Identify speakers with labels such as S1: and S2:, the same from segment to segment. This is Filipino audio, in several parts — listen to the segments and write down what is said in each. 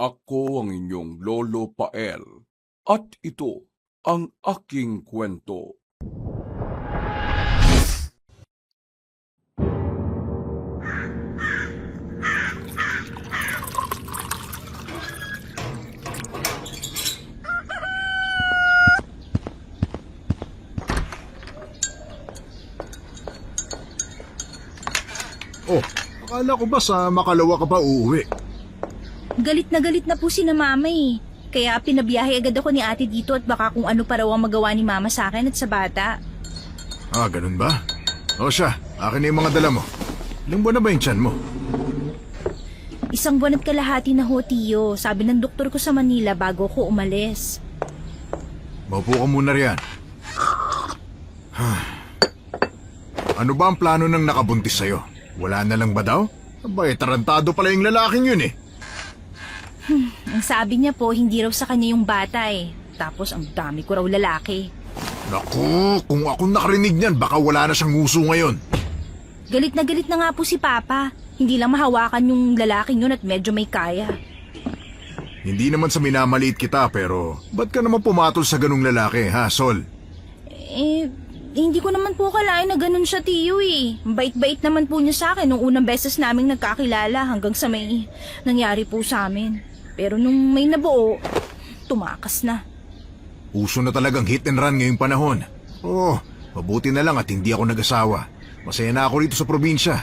S1: Ako ang inyong Lolo Pael at ito ang aking kwento.
S2: Oh, akala ko ba sa Makalawa ka pa uuwi?
S3: Galit na po si na mama eh. Kaya pinabiyahe agad ako ni ate dito at baka kung ano pa raw ang magawa ni mama sa akin at sa bata.
S2: Ah, ganun ba? O siya, akin na yung mga dala mo. Ilang buwan na ba yung tiyan mo?
S3: 1 buwan at kalahati na ho, Tiyo. Sabi ng doktor ko sa Manila bago ko umalis.
S2: Maupo ka muna riyan. Ano ba ang plano ng nakabuntis sa'yo? Wala na lang ba daw? Abay, tarantado pala yung lalaking yun eh.
S3: Ang sabi niya po, hindi raw sa kanya yung bata eh. Tapos ang dami ko raw lalaki.
S2: Naku, kung ako nakarinig niyan, baka wala na siyang nguso ngayon.
S3: Galit na nga po si Papa. Hindi lang mahawakan yung lalaking yun at medyo may kaya.
S2: Hindi naman sa minamaliit kita, pero ba't ka naman pumatol sa ganung lalaki, ha, Sol?
S3: Hindi ko naman po akalain na ganun siya, Tiyo eh. Bait-bait naman po niya sa akin nung unang beses naming nagkakilala hanggang sa may nangyari po sa amin. Pero nung may nabuo, tumakas na.
S2: Uso na talagang hit and run ngayong panahon. Oh, mabuti na lang at hindi ako nag-asawa. Masaya na ako rito sa probinsya.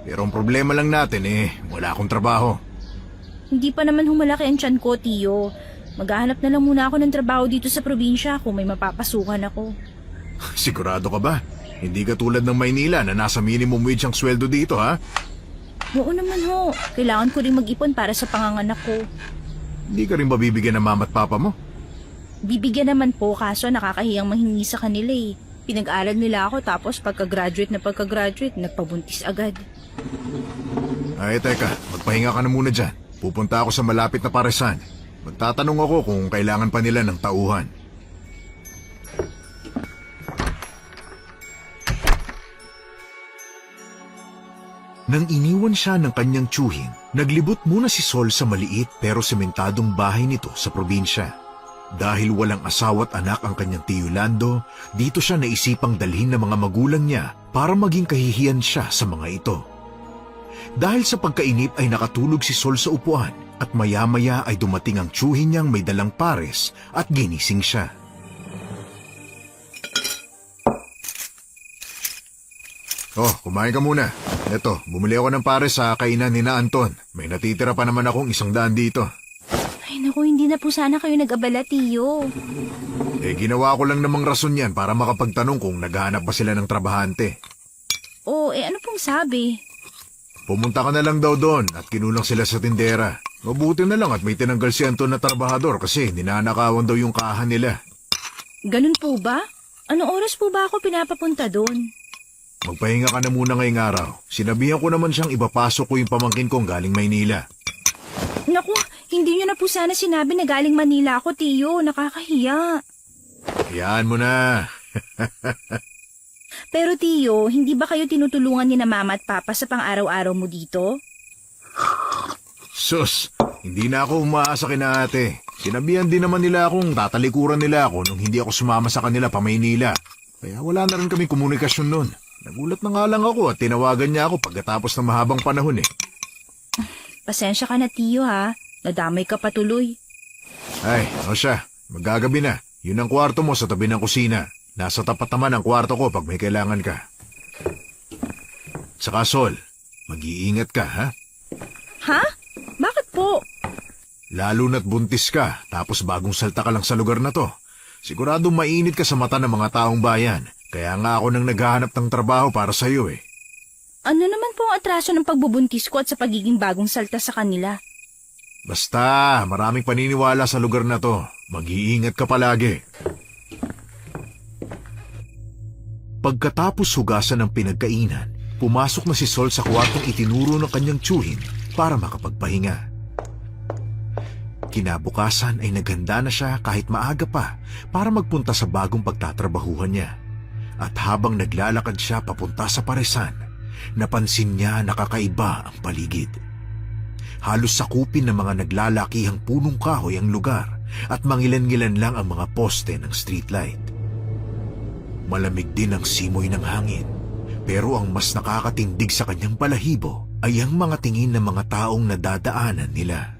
S2: Pero ang problema lang natin wala akong trabaho.
S3: Hindi pa naman humalaki ang tiyan ko, Tiyo. Maghahanap na lang muna ako ng trabaho dito sa probinsya kung may mapapasukan ako.
S2: Sigurado ka ba? Hindi ka tulad ng Maynila na nasa minimum wage ang sweldo dito, ha?
S3: Oo naman ho. Kailangan ko rin mag-ipon para sa panganganak ko.
S2: Hindi ka rin babibigyan ng mama at papa mo?
S3: Bibigyan naman po kaso nakakahiyang manghingi sa kanila eh. Pinag-aral nila ako tapos pagka-graduate, nagpabuntis agad.
S2: Ay, teka. Magpahinga ka na muna dyan. Pupunta ako sa malapit na paresan. Magtatanong ako kung kailangan pa nila ng tauhan. Nang iniwan siya ng kanyang tiyuhin, naglibot muna si Sol sa maliit pero sementadong bahay nito sa probinsya. Dahil walang asawa't anak ang kanyang tiyo Lando, dito siya naisipang dalhin ng mga magulang niya para maging kahihiyan siya sa mga ito. Dahil sa pagkainip ay nakatulog si Sol sa upuan at maya-maya ay dumating ang tiyuhin niyang may dalang pares at ginising siya. Oh, kumain ka muna. Eto, bumili ako ng pares sa kainan ni na Anton. May natitira pa naman akong 100 dito.
S3: Ay naku, hindi na po sana kayo nag-abala, Tiyo.
S2: Ginawa ko lang namang rason yan para makapagtanong kung naghahanap pa sila ng trabahante.
S3: Ano pong sabi?
S2: Pumunta ka na lang daw doon at kinulang sila sa tindera. Mabuti na lang at may tinanggal si Anton na trabahador kasi ninanakawan daw yung kahan nila.
S3: Ganun po ba? Anong oras po ba ako pinapapunta doon?
S2: Magpahinga ka na muna ngayong araw. Sinabihan ko naman siyang ipapasok ko yung pamangkin kong galing Maynila.
S3: Naku, hindi niyo na po sana sinabi na galing Manila ako, Tiyo. Nakakahiya.
S2: Hayaan mo na.
S3: Pero Tiyo, hindi ba kayo tinutulungan ni na Mama at Papa sa pang-araw-araw mo dito?
S2: Sus, hindi na ako umaasa kina ate. Sinabihan din naman nila akong tatalikuran nila ako nung hindi ako sumama sa kanila pa Maynila. Kaya wala na rin kami komunikasyon nun. Nagulat na nga lang ako at tinawagan niya ako pagkatapos ng mahabang panahon .
S3: Pasensya ka na, Tiyo, ha? Nadamay ka patuloy.
S2: Ay, o siya, magagabi na. Yun ang kwarto mo sa tabi ng kusina. Nasa tapat naman ang kwarto ko pag may kailangan ka. Saka Sol, mag-iingat ka, ha?
S3: Ha? Bakit po?
S2: Lalo na't buntis ka, tapos bagong salta ka lang sa lugar na to. Siguradong mainit ka sa mata ng mga taong bayan. Kaya nga ako nang naghahanap ng trabaho para sa iyo .
S3: Ano naman po ang atraso ng pagbubuntis ko at sa pagiging bagong salta sa kanila?
S2: Basta, maraming paniniwala sa lugar na to. Mag-iingat ka palagi. Pagkatapos hugasan ng pinagkainan, pumasok na si Sol sa kwartong itinuro ng kanyang tiyuhin para makapagpahinga. Kinabukasan ay naghanda na siya kahit maaga pa para magpunta sa bagong pagtatrabahuhan niya. At habang naglalakad siya papunta sa paresan, napansin niya na kakaiba ang paligid. Halos sakupin ng mga naglalakihang punong kahoy ang lugar at mangilan-ngilan lang ang mga poste ng streetlight. Malamig din ang simoy ng hangin, pero ang mas nakakatindig sa kanyang balahibo ay ang mga tingin ng mga taong nadadaanan nila.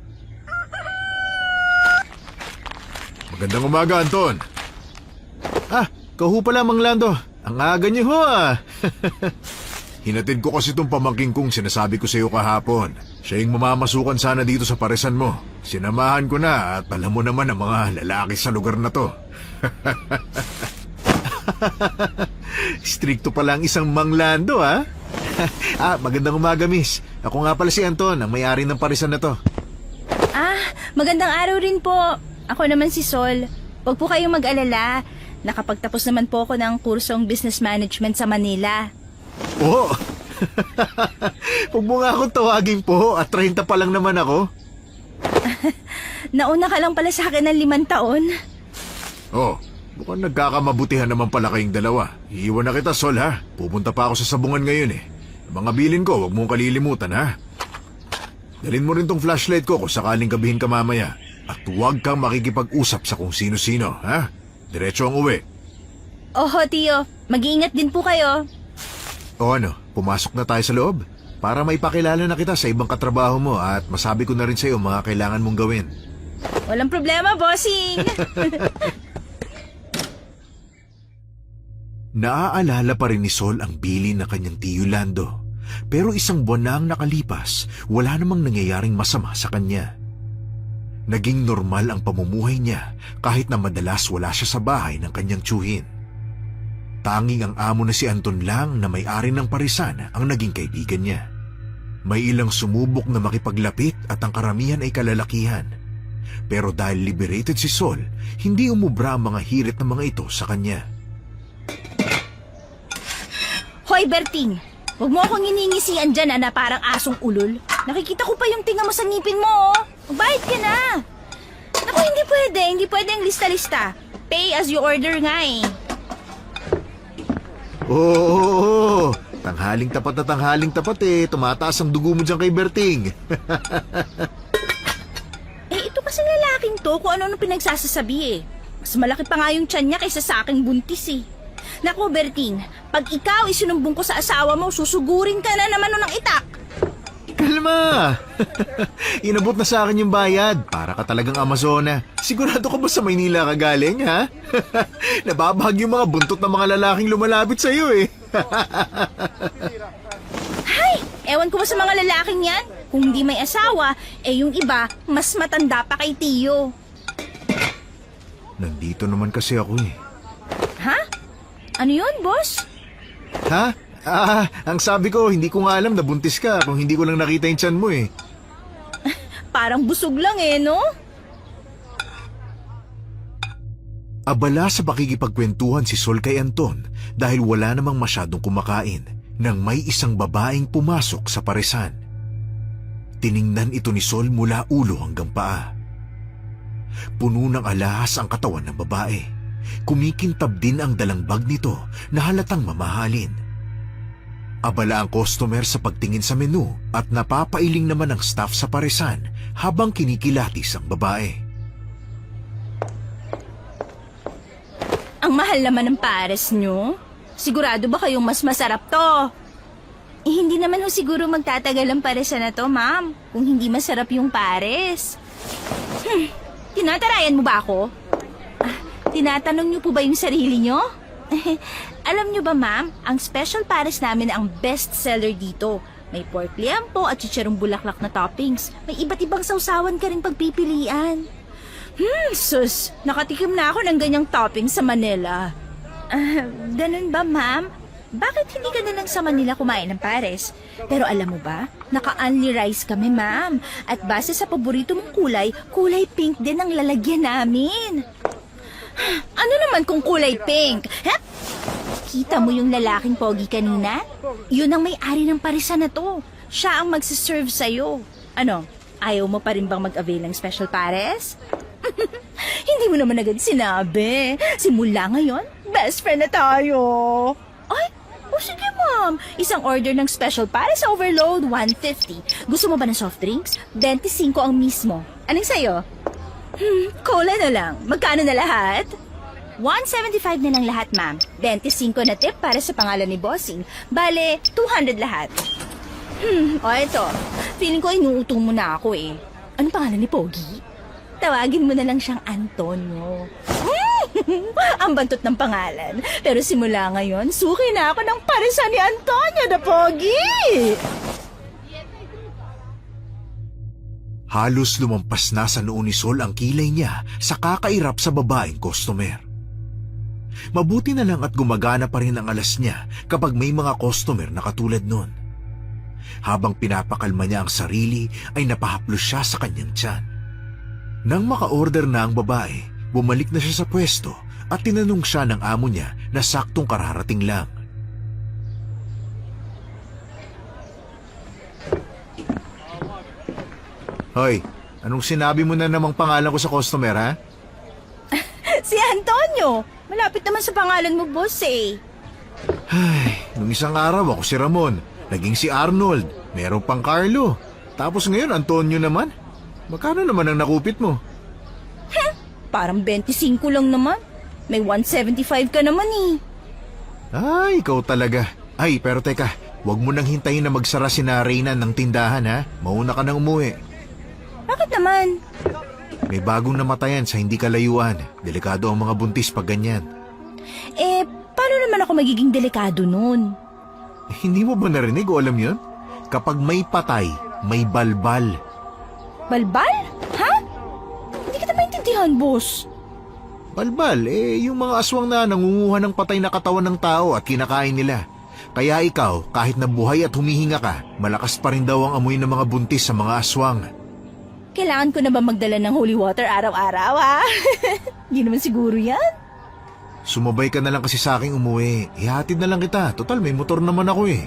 S2: Magandang umaga, Anton. Kahu pala, Mang Lando. Ang aga niyo ho, Hinatid ko kasi itong pamangking kong sinasabi ko sa iyo kahapon. Siya yung mamamasukan sana dito sa paresan mo. Sinamahan ko na at alam mo naman ang mga lalaki sa lugar na to. Stricto pala ang isang Mang Lando, ha? Magandang umaga, miss. Ako nga pala si Anton, ang may-ari ng paresan na to.
S3: Magandang araw rin po. Ako naman si Sol. Huwag po kayong mag-alala. Nakapagtapos naman po ako ng kursong business management sa Manila.
S2: Oo. Huwag mo nga akong tawagin po at 30 pa lang naman ako.
S3: Nauna ka lang pala sa akin ng 5 taon.
S2: Mukhang nagkakamabutihan naman pala kayong dalawa. Iiwan na kita, Sol, ha? Pupunta pa ako sa sabungan ngayon, eh. Mga bilin ko, huwag mong kalilimutan, ha? Dalhin mo rin tong flashlight ko kung sakaling gabihin ka mamaya. At huwag kang makikipag-usap sa kung sino-sino, ha? Diretso ang uwi.
S3: Oho, Tio. Mag-iingat din po kayo.
S2: O ano, pumasok na tayo sa loob? Para maipakilala na kita sa ibang katrabaho mo at masabi ko na rin sa iyo mga kailangan mong gawin.
S3: Walang problema, bossing.
S2: Naaalala pa rin ni Sol ang bilin na kanyang tiyo Lando. Pero isang buwan na ang nakalipas, wala namang nangyayaring masama sa kanya. Naging normal ang pamumuhay niya kahit na madalas wala siya sa bahay ng kanyang tiyuhin. Tanging ang amo na si Anton lang na may-ari ng paresan ang naging kaibigan niya. May ilang sumubok na makipaglapit at ang karamihan ay kalalakihan. Pero dahil liberated si Sol, hindi umubra ang mga hirit ng mga ito sa kanya.
S3: Hoy, Berting. Huwag mo akong iningisian dyan na parang asong ulol. Nakikita ko pa yung tinga mo sa ngipin mo, oh. Magbayad ka na. Naku, hindi pwede ang lista-lista. Pay as you order nga, eh.
S2: Oo. Tanghaling tapat eh. Tumataas ang dugo mo dyan kay Berting.
S3: Ito kasing lalaking to kung ano pinagsasasabi, eh. Mas malaki pa nga yung tiyan niya kaysa sa aking buntis, eh. Naku, Berting, pag ikaw isinumbong ko sa asawa mo, susugurin ka na naman ng itak.
S2: Kalma! Inabot na sa akin yung bayad. Para ka talagang Amazona. Sigurado ka ba sa Maynila ka galing, ha? Nababahag yung mga buntot ng mga lalaking lumalapit sa'yo, eh.
S3: Hay! Ewan ko ba sa mga lalaking yan? Kung hindi may asawa, yung iba, mas matanda pa kay Tio.
S2: Nandito naman kasi ako, eh.
S3: Ha? Ano yun, boss?
S2: Ha? Ang sabi ko, hindi ko nga alam na buntis ka kung hindi ko lang nakita yung tiyan mo, eh.
S3: Parang busog lang, no?
S2: Abala sa pakikipagkwentuhan si Sol kay Anton dahil wala namang masyadong kumakain nang may isang babaeng pumasok sa paresan. Tiningnan ito ni Sol mula ulo hanggang paa. Puno ng alahas ang katawan ng babae. Kumikintab din ang dalang bag nito na halatang mamahalin. Abala ang customer sa pagtingin sa menu at napapailing naman ang staff sa paresan habang kinikilatis ang babae.
S3: Ang mahal naman ng pares nyo. Sigurado ba kayong mas masarap to? Hindi naman ho siguro magtatagal ang paresan na to, ma'am, kung hindi masarap yung pares. Tinatarayan mo ba ako? Tinatanong niyo po ba yung sarili niyo? Alam niyo ba, ma'am, ang special pares namin ang best seller dito. May pork liampo at chicharong bulaklak na toppings. May iba't ibang sausawan ka rin pagpipilian. Sus, nakatikim na ako ng ganyang toppings sa Manila. Ganun ba, ma'am? Bakit hindi ka na lang sa Manila kumain ng pares? Pero alam mo ba, naka-only rice kami, ma'am. At base sa paborito mong kulay, kulay pink din ang lalagyan namin. Ano naman kung kulay pink? Hep! Kita mo yung lalaking pogi kanina? Yun ang may-ari ng parisan na to. Siya ang magsiserve sa'yo. Ano, ayaw mo pa rin bang mag-avail ng special pares? Hindi mo naman agad sinabi. Simula ngayon, best friend na tayo. Ay, sige ma. ma'am. Isang order ng special Paris Overload, 150. Gusto mo ba ng soft drinks? 25 ang mismo. Anong sayo? Cola na lang. Magkano na lahat? 175 na lang lahat, ma'am. 25 na tip para sa pangalan ni Bossing. Bale, 200 lahat. O eto. Feeling ko inuutong mo na ako eh. Anong pangalan ni Pogi? Tawagin mo na lang siyang Antonio. Ang bantot ng pangalan. Pero simula ngayon, suki na ako ng parisan ni Antonio na Pogi.
S2: Halos lumampas na sa noo ni Sol ang kilay niya sa kakairap sa babaeng customer. Mabuti na lang at gumagana pa rin ang alas niya kapag may mga customer na katulad nun. Habang pinapakalma niya ang sarili ay napahaplos siya sa kanyang tiyan. Nang maka-order na ang babae, bumalik na siya sa pwesto at tinanong siya ng amo niya na saktong kararating lang. Hoy, anong sinabi mo na namang pangalan ko sa customer, ha?
S3: Si Antonio. Malapit naman sa pangalan mo, boss eh.
S2: Ay, nung isang araw ako si Ramon, naging si Arnold, meron pang Carlo. Tapos ngayon, Antonio naman. Magkano naman ang nakupit mo?
S3: Parang 25 lang naman. May 175 ka naman eh.
S2: Ay, ikaw talaga. Ay, pero teka, wag mo nang hintayin na magsara si na Reyna ng tindahan, ha? Mauna ka nang umuwi.
S3: Bakit naman?
S2: May bagong namatayan sa hindi kalayuan. Delikado ang mga buntis pag ganyan.
S3: Eh, paano naman ako magiging delikado nun?
S2: Hindi mo ba narinig o alam yun? Kapag may patay, may balbal.
S3: Balbal? Ha? Hindi kita maintindihan, boss.
S2: Balbal, yung mga aswang na nangunguha ng patay na katawan ng tao at kinakain nila. Kaya ikaw, kahit na buhay at humihinga ka, malakas pa rin daw ang amoy ng mga buntis sa mga aswang.
S3: Kailangan ko na ba magdala ng holy water araw-araw, ha? Hindi naman siguro yan.
S2: Sumabay ka na lang kasi sa aking umuwi. Ihatid na lang kita. Total, may motor naman ako eh.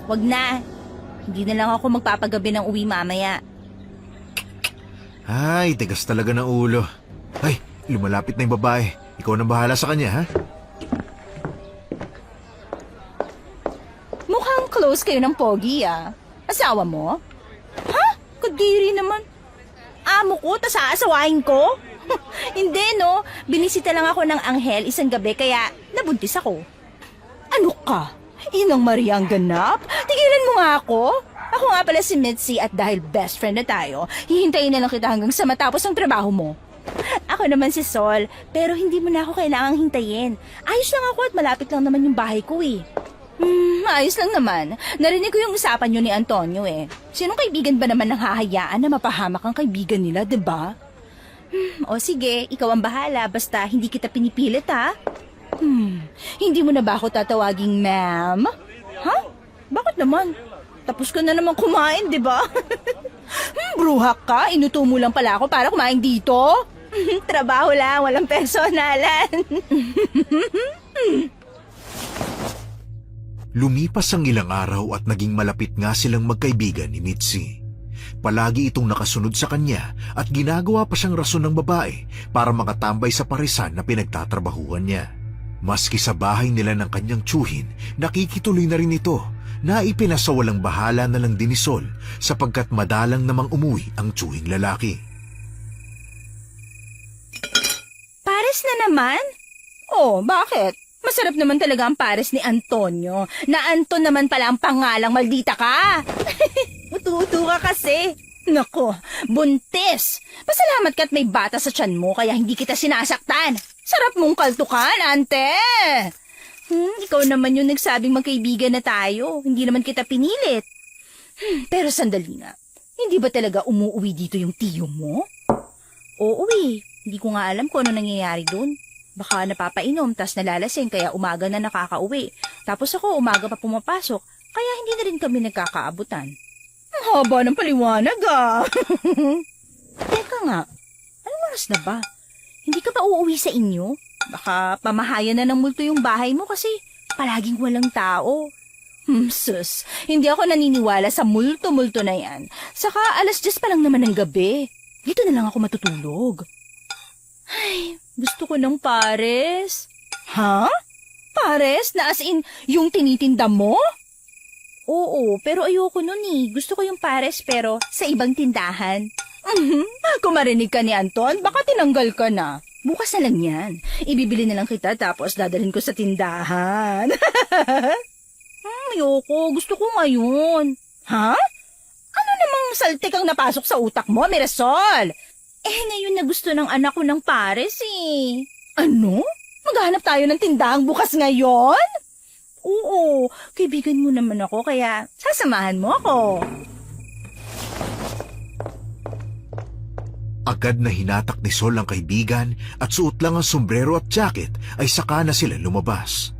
S3: Wag na. Hindi na lang ako magpapagabi ng uwi mamaya.
S2: Ay, tigas talaga ng ulo. Ay, lumalapit na yung babae. Ikaw na bahala sa kanya, ha?
S3: Mukhang close kayo ng Pogi, ah. Asawa mo? Ha? Kadiri naman. Amo ko, tas aasawain ko? Hindi, no? Binisita lang ako ng anghel isang gabi kaya nabuntis ako. Ano ka? Inang Maria ang ganap? Tigilan mo nga ako. Ako nga pala si Mitzi at dahil best friend na tayo, hihintayin na lang kita hanggang sa matapos ang trabaho mo. Ako naman si Sol, pero hindi mo na ako kailangang hintayin. Ayos lang ako at malapit lang naman yung bahay ko eh. Ayos lang naman. Narinig ko yung usapan nyo ni Antonio eh. Sinong kaibigan ba naman nang hahayaan na mapahamak ang kaibigan nila, diba? O sige, ikaw ang bahala basta hindi kita pinipilit ha. Hindi mo na ba ako tatawaging ma'am? Ha? Bakit naman? Tapos ka na naman kumain, diba? Bruhak ka, inuto mo lang pala ako para kumain dito. Trabaho lang, walang personalan.
S2: Lumipas ang ilang araw at naging malapit nga silang magkaibigan ni Mitzi. Palagi itong nakasunod sa kanya at ginagawa pa siyang rason ng babae para makatambay sa parisan na pinagtatrabahuan niya. Maski sa bahay nila ng kanyang tiyuhin, nakikituloy na rin ito na ipinasawalang bahala na lang din ni Sol sapagkat madalang namang umuwi ang tiyuhing lalaki.
S3: Pares na naman? Oh, bakit? Masarap naman talaga ang pares ni Antonio. Na Anton naman pala ang pangalang, maldita ka. Utu-utu ka kasi. Nako, buntis. Pasalamat ka at may bata sa tiyan mo kaya hindi kita sinasaktan. Sarap mong kaltukan, ante. Ikaw naman yung nagsabing magkaibigan na tayo. Hindi naman kita pinilit. Pero sandali nga. Hindi ba talaga umuwi dito yung tiyo mo? Oo eh. Hindi ko nga alam kung ano nangyayari doon. Baka napapainom tas nalalasing kaya umaga na nakakauwi. Tapos ako umaga pa pumapasok kaya hindi na rin kami nagkakaabutan. Ang haba ng paliwanag ah. Teka nga, anong oras na ba? Hindi ka ba uuwi sa inyo? Baka pamahayan na ng multo yung bahay mo kasi palaging walang tao. Sus, hindi ako naniniwala sa multo-multo na yan. Saka 10:00 pa lang naman ng gabi. Dito na lang ako matutulog. Ay, gusto ko ng pares. Ha? Pares na as in yung tinitinda mo? Oo, pero ayoko nun eh. Gusto ko yung pares pero sa ibang tindahan. Kung marinig ka ni Anton, baka tinanggal ka na. Bukas na lang yan. Ibibili na lang kita tapos dadalhin ko sa tindahan. Ayoko. Gusto ko ngayon. Ha? Ano namang saltik ang napasok sa utak mo, Mirasol? Ngayon na gusto ng anak ko ng pares eh. Ano? Maghanap tayo ng tindahang bukas ngayon? Oo, kaibigan mo naman ako kaya sasamahan mo ako.
S2: Agad na hinatak ni Sol ang kaibigan at suot lang ang sombrero at jacket ay saka na sila lumabas.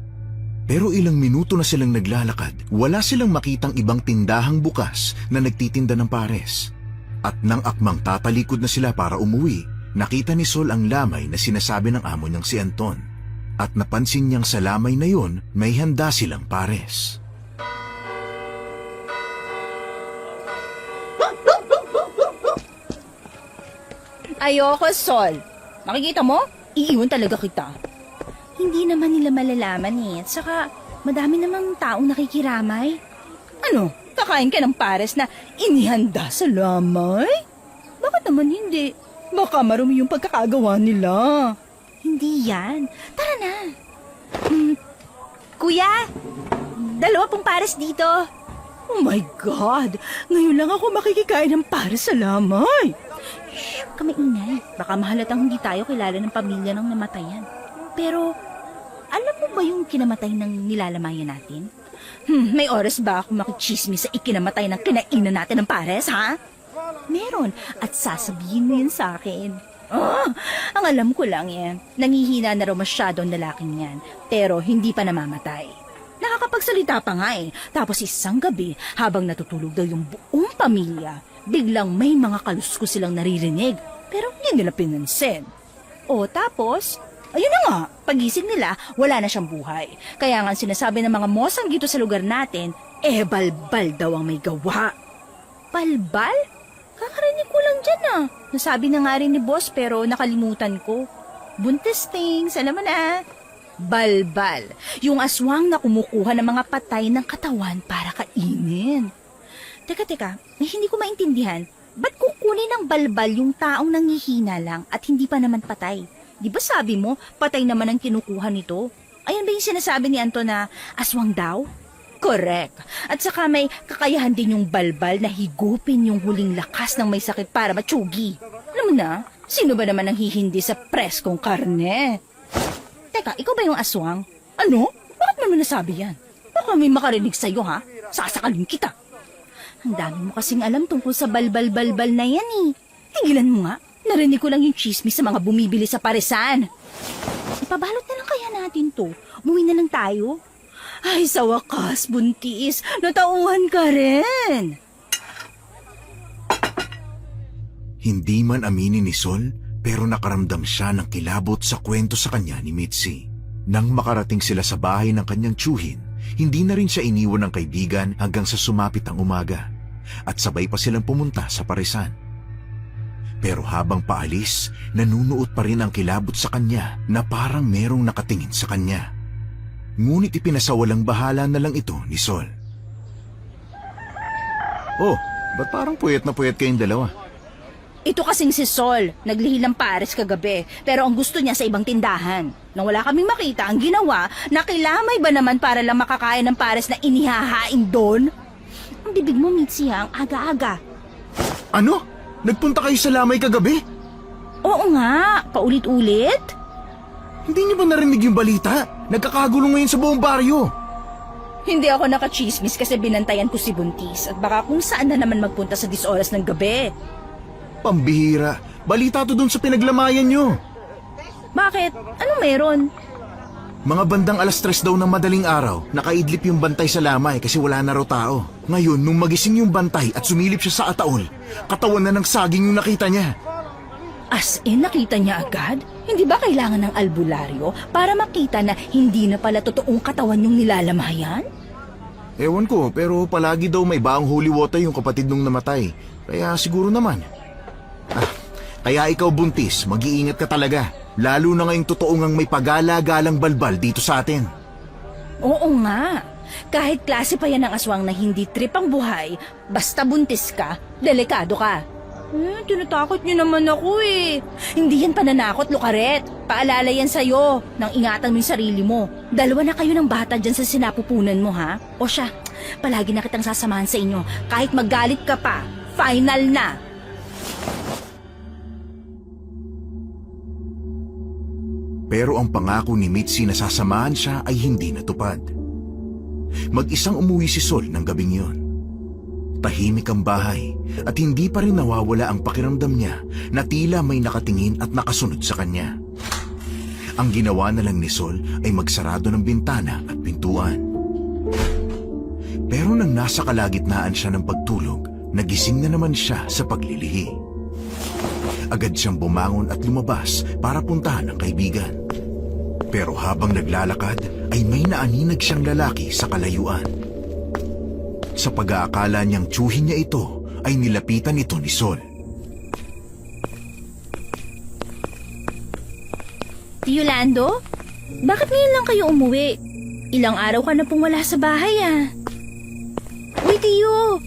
S2: Pero ilang minuto na silang naglalakad, wala silang makitang ibang tindahang bukas na nagtitinda ng pares. At nang akmang tatalikod na sila para umuwi, nakita ni Sol ang lamay na sinasabi ng amo niyang si Anton. At napansin niyang sa lamay na yun, may handa silang pares.
S3: Ayoko, Sol. Makikita mo? Iiwan talaga kita. Hindi naman nila malalaman eh. At saka, madami namang taong nakikiramay. Ano? Kakain ka ng pares na inihanda sa lamay? Bakit naman hindi? Baka marumi yung pagkakagawa nila. Hindi yan. Tara na. Kuya, 2 pong pares dito. Oh my God! Ngayon lang ako makikikain ng pares sa lamay. Shh, kami ingay. Baka mahalatang hindi tayo kilala ng pamilya ng namatayan. Pero, alam mo ba yung kinamatay ng nilalamayan natin? May oras ba ako makichismis sa ikinamatay ng kinainan natin ng pares, ha? Meron, at sasabihin mo yun sa akin. Ang alam ko lang yan, nangihina na raw masyado ang lalaking yan, pero hindi pa namamatay. Nakakapagsalita pa nga eh, tapos isang gabi, habang natutulog daw yung buong pamilya, biglang may mga kaluskos silang naririnig, pero hindi nila pinansin. O tapos, ayun na nga, pagising nila, wala na siyang buhay. Kaya nga sinasabi ng mga mosang dito sa lugar natin, balbal daw ang may gawa. Balbal? Kakarinig ko lang dyan ah. Nasabi na nga rin ni boss pero nakalimutan ko. Buntis things, alam mo na. Balbal, yung aswang na kumukuha ng mga patay ng katawan para kainin. Teka, hindi ko maintindihan. Ba't kukunin ng balbal yung taong nangihina lang at hindi pa naman patay? Di ba sabi mo, patay naman ang kinukuha nito? Ayun ba yung sinasabi ni Anton na aswang daw? Correct. At saka may kakayahan din yung balbal na higupin yung huling lakas ng may sakit para matsugi. Alam mo na, sino ba naman ang hihindi sa preskong karne? Teka, ikaw ba yung aswang? Ano? Bakit mo nasabi yan? Baka may makarinig sa'yo ha? Sasakalin kita. Ang dami mo kasing alam tungkol sa balbal-balbal na yan eh. Tigilan mo nga. Narinig ko lang yung chismis sa mga bumibili sa paresan. Ipabalot na lang kaya natin to. Umuwi na lang tayo. Ay, sa wakas, buntis. Natauhan ka rin.
S2: Hindi man aminin ni Sol, pero nakaramdam siya ng kilabot sa kwento sa kanya ni Mitzi. Nang makarating sila sa bahay ng kanyang tiyuhin, hindi na rin siya iniwan ng kaibigan hanggang sa sumapit ang umaga. At sabay pa silang pumunta sa paresan. Pero habang paalis, nanunuot pa rin ang kilabot sa kanya na parang merong nakatingin sa kanya. Ngunit ipinasawalang bahala na lang ito ni Sol. Oh, ba't parang puyat na puyat kayong dalawa?
S3: Ito kasing si Sol, naglihil ng pares kagabi, pero ang gusto niya sa ibang tindahan. Nang wala kaming makita, ang ginawa, nakilamay ba naman para lang makakain ng pares na inihahain doon? Ang bibig mo, Mitzi, ang aga-aga.
S2: Ano? Nagpunta kayo sa lamay kagabi?
S3: Oo nga, paulit-ulit.
S2: Hindi niyo ba narinig yung balita? Nagkakagulo ngayon sa buong baryo.
S3: Hindi ako nakachismis kasi binantayan ko si Buntis at baka kung saan na naman magpunta sa 10 oras ng gabi.
S2: Pambihira. Balita to dun sa pinaglamayan nyo.
S3: Bakit? Anong meron?
S2: Mga bandang 3:00 daw ng madaling araw, nakaidlip yung bantay sa lamay kasi wala na raw tao. Ngayon, nung magising yung bantay at sumilip siya sa ataol, katawan na ng saging yung nakita niya.
S3: As in, nakita niya agad? Hindi ba kailangan ng albularyo para makita na hindi na pala totoong katawan yung nilalamayan?
S2: Ewan ko, pero palagi daw may baong holy water yung kapatid nung namatay. Kaya siguro naman. Kaya ikaw buntis, mag-iingat ka talaga. Lalo na ngayong totoong ang may pagala-galang balbal dito sa atin.
S3: Oo nga. Kahit klase pa yan ng aswang na hindi trip ang buhay, basta buntis ka, delikado ka. Tinatakot niyo naman ako eh. Hindi yan pananakot, Lucaret. Paalala yan sa'yo nang ingatan mo yung sarili mo. 2 na kayo ng bata dyan sa sinapupunan mo, ha? O siya, palagi na kitang sasamahan sa inyo. Kahit magalit ka pa, final na.
S2: Pero ang pangako ni Mitzi na sasamahan siya ay hindi natupad. Mag-isang umuwi si Sol ng gabing yon. Tahimik ang bahay at hindi pa rin nawawala ang pakiramdam niya na tila may nakatingin at nakasunod sa kanya. Ang ginawa na lang ni Sol ay magsarado ng bintana at pintuan. Pero nang nasa kalagitnaan siya ng pagtulog, nagising na naman siya sa paglilihi. Agad siyang bumangon at lumabas para puntahan ang kaibigan. Pero habang naglalakad ay may naaninag siyang lalaki sa kalayuan. Sa pag-aakala niyang tiyuhin niya ito, ay nilapitan ito ni Sol.
S3: Tio Lando, bakit ngayon lang kayo umuwi? Ilang araw ka na pong wala sa bahay ah. Uy, Tio,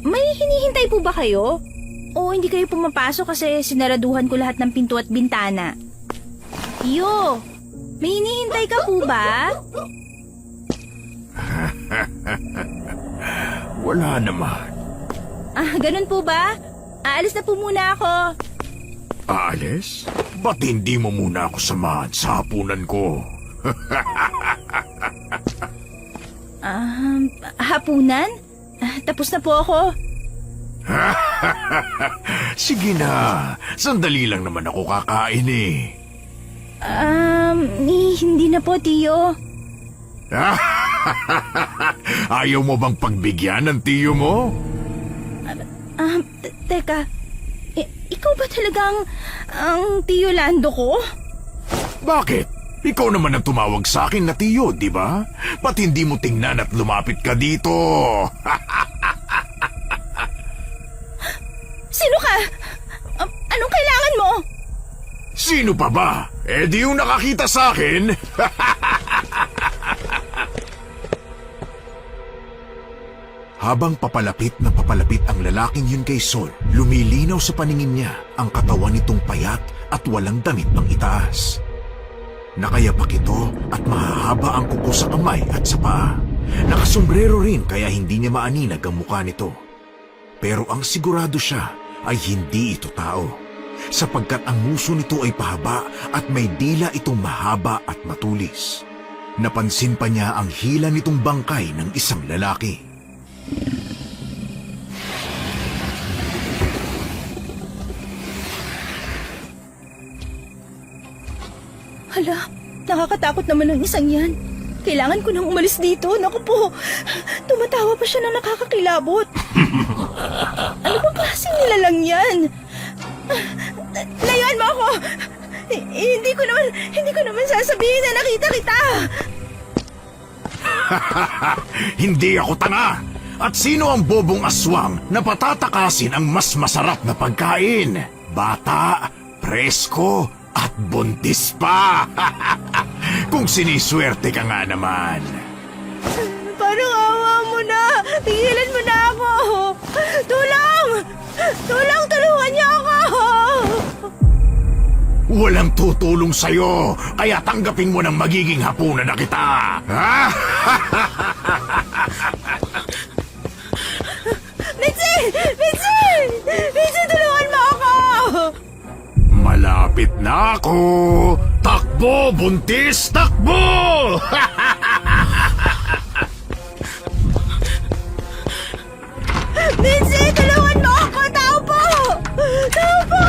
S3: may hinihintay po ba kayo? O hindi kayo pumapasok kasi sinaraduhan ko lahat ng pinto at bintana? Tio, may hinihintay ka po ba?
S2: Wala naman.
S3: Ganun po ba? Aalis na po muna ako.
S2: Aalis? Ba't hindi mo muna ako samahan sa hapunan ko?
S3: Hapunan? Tapos na po ako.
S2: Sige na, sandali lang naman ako kakain eh.
S3: Hindi na po, Tio.
S2: Ayaw mo bang pagbigyan ng tiyo mo?
S3: Teka. Ikaw ba talagang ang Tio Lando ko?
S2: Bakit? Ikaw naman ang tumawag sa akin na tiyo, di ba? Ba't hindi mo tingnan at lumapit ka dito?
S3: Sino ka? Anong kailangan mo?
S2: Sino pa ba? Eh di yung nakakita sa akin? Habang papalapit na papalapit ang lalaking yun kay Sol, lumilinaw sa paningin niya ang katawan nitong payat at walang damit pang itaas. Nakayapak ito at mahahaba ang kuko sa kamay at sa paa. Nakasombrero rin kaya hindi niya maaninag ang mukha nito. Pero ang sigurado siya ay hindi ito tao, sapagkat ang muso nito ay pahaba at may dila itong mahaba at matulis. Napansin pa niya ang hila nitong bangkay ng isang lalaki.
S3: Hala, nakakatakot naman ang isang yan. Kailangan ko nang umalis dito. Naku po, tumatawa pa siya na nakakakilabot. Ano ba klaseng nilalang yan? Layuan mo ako! Hindi ko naman sasabihin na nakita kita!
S2: Hindi ako tanga! At sino ang bobong aswang na patatakasin ang mas masarap na pagkain? Bata, presko, at buntis pa! Kung siniswerte ka nga naman.
S3: Parang awa mo na! Tigilan mo na ako! Tulong! Tulungan niyo ako!
S2: Walang tutulong sa'yo, kaya tanggapin mo ng magiging hapunan na kita!
S3: Mitzi! Mitzi! Mitzi, tulungan mo ako!
S2: Malapit na ako! Takbo, buntis, takbo!
S3: Mitzi, tulungan mo ako! Tao po! Tao po!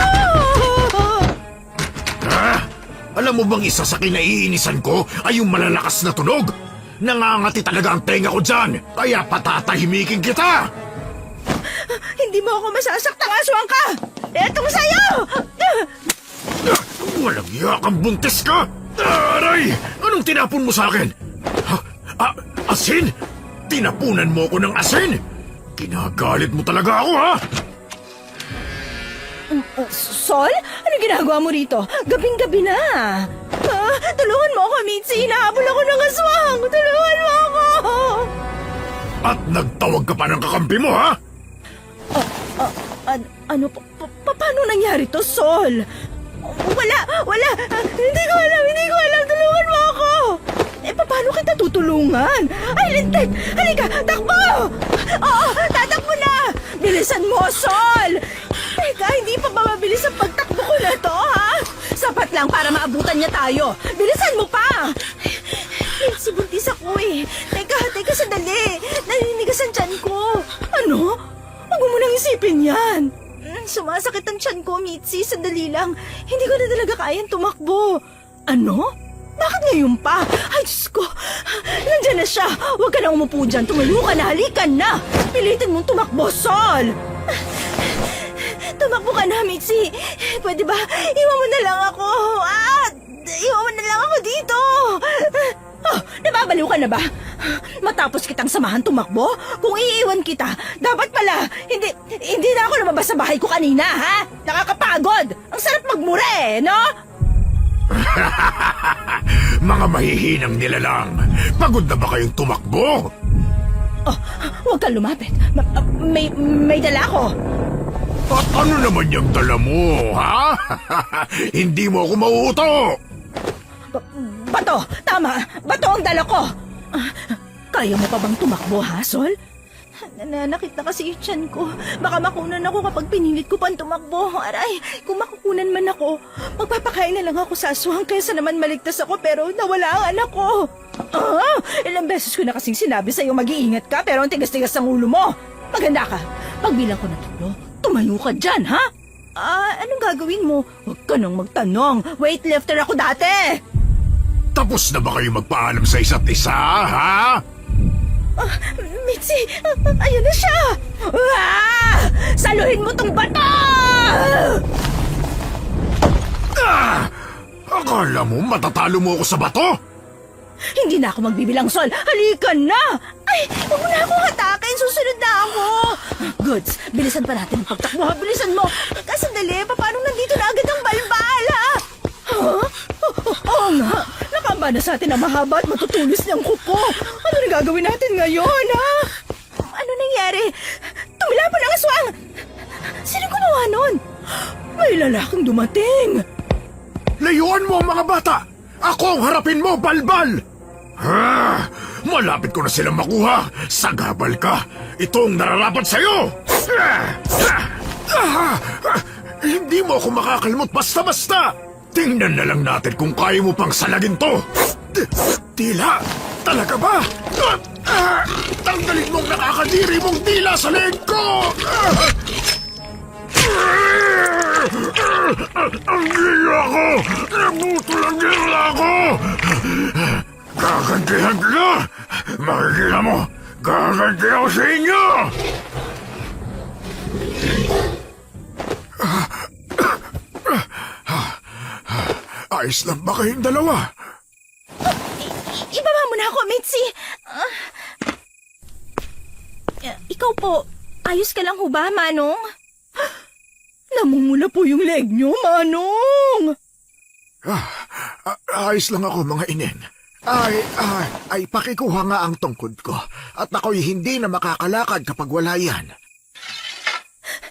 S2: Alam mo bang isa sa kinaiinisan ko ay yung malalakas na tunog? Nangangati talaga ang tenga ko dyan, kaya patatahimikin kita!
S3: Hindi mo ako masasaktang aswang ka! Etong sa'yo!
S2: Walang iya kang buntis ka! Aray! Anong tinapon mo sa akin? Asin? Tinapunan mo ko ng asin? Kinagalit mo talaga ako, ha?
S3: Sol? Ano ginagawa mo rito? Gabing-gabi na. Tulungan mo ako, Mitzi. Hinahabol ako ng aswang. Tulungan mo ako.
S2: At nagtawag ka pa ng kakampi mo, ha?
S3: Paano nangyari to, Sol? Wala. Hindi ko alam. Tulungan mo ako. Paano kita tutulungan? Ay, lintik! Halika, takbo! Oo, tatakbo na! Bilisan mo, Sol! Teka, hindi pa ba mabilis ang pagtakbo ko na to, ha? Sapat lang para maabutan niya tayo. Bilisan mo pa! Si buntis ako eh. Teka, sandali. Naninigas ang tiyan ko. Ano? Huwag mo nang isipin yan. Sumasakit ang tiyan ko, Mitzi. Sandali lang. Hindi ko na talaga kayang tumakbo. Ano? Bakit ngayon pa? Ay, Diyos ko. Nandiyan na siya. Huwag ka na umupo dyan. Tumayo ka na. Halika na. Pilitin mong tumakbo, Sol. Tumakbo ka na, Mitzi. Pwede ba? Iwan mo na lang ako. Iwan mo na lang ako dito. Oh, nababaliw ka na ba? Matapos kitang samahan tumakbo? Kung iiwan kita, dapat pala, hindi na ako lumabas sa bahay ko kanina, ha? Nakakapagod! Ang sarap magmura no?
S2: Mga mahihinang nilalang, pagod na ba kayong tumakbo?
S3: Oh, huwag kang lumapit. May dala ako.
S2: At ano naman yung dala mo, ha? Hindi mo ako mauuto!
S3: Bato! Tama! Bato ang dala ko! Kaya mo pa bang tumakbo, ha, Sol? Nananakit na kasi yung tiyan ko. Baka makunan ako kapag pinilit ko pang tumakbo. Aray, kung makukunan man ako, magpapakain na lang ako sa aswang kaysa naman maligtas ako pero nawala ang anak ko. Ilang beses ko na kasing sinabi sa'yo mag-iingat ka pero ang tigas-tigas ng ulo mo. Maganda ka. Pagbilang ko na 3, tumayo ka dyan, ha? Anong gagawin mo? Huwag ka nang magtanong. Weightlifter ako dati.
S2: Tapos na ba kayo magpaalam sa isa't isa, ha?
S3: Mitzi, ayun na siya! Saluhin mo tong bata!
S2: Akala mo matatalo mo ako sa bato?
S3: Hindi na ako magbibilang, Sol. Halika na! Ay, huwag mo na akong hatakin. Susunod na ako. Goods, bilisan pa natin ang pagtakbo. Bilisan mo. Teka, sandali. Paano nandito na agad ang balbal, ha? Oo nga. Nakamba na sa atin ang mahaba at matutulis niyang kuko. Ano na gagawin natin ngayon, ha? Ano nangyari? Tumilapon ang aswang! Sino gumawa nun? May lalaking dumating.
S2: Layuan mo, mga bata! Ako ang harapin mo, balbal! Malapit ko na silang makuha. Sagabal ka. Ito ang nararapat sa'yo. Hindi mo ako makakalimot basta-basta. Tingnan na lang natin kung kaya mo pang salagin to. Tila? Talaga ba? Tanggalin mong nakakadiri mong tila sa leg ko! Ang gila ko! Nabutol ang gila ko! Gagantihan ko na! Makikita mo! Gaganti ako sa inyo! Ayos lang ba kayong dalawa?
S3: Ibaba mo na ako, Mitzi. Ikaw po, ayos ka lang ho ba, Manong? Namumula po yung leg niyo, Manong!
S2: Ayos lang ako, mga inen. Ay, pakikuha nga ang tungkod ko. At ako'y hindi na makakalakad kapag wala yan.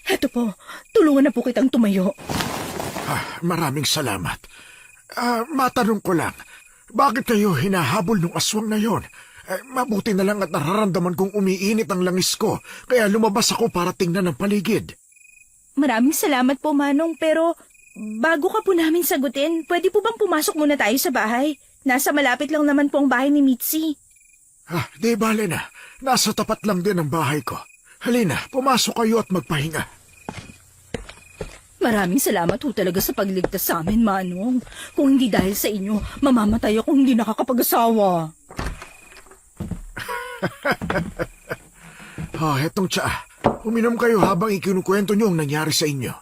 S3: Heto po, tulungan na po kitang tumayo.
S2: Maraming salamat. Matanong ko lang, bakit kayo hinahabol ng aswang na yon? Mabuti na lang at nararamdaman kong umiinit ang langis ko, kaya lumabas ako para tingnan ang paligid.
S3: Maraming salamat po, Manong, pero bago ka po namin sagutin, pwede po bang pumasok muna tayo sa bahay? Nasa malapit lang naman po ang bahay ni Mitzi.
S2: Di bale na. Nasa tapat lang din ang bahay ko. Halina, pumasok kayo at magpahinga.
S3: Maraming salamat ho talaga sa pagligtas sa amin, Manong. Kung hindi dahil sa inyo, mamamatay ako hindi nakakapag-asawa.
S2: Hetong tsaa. Uminom kayo habang ikinukwento niyo ang nangyari sa inyo.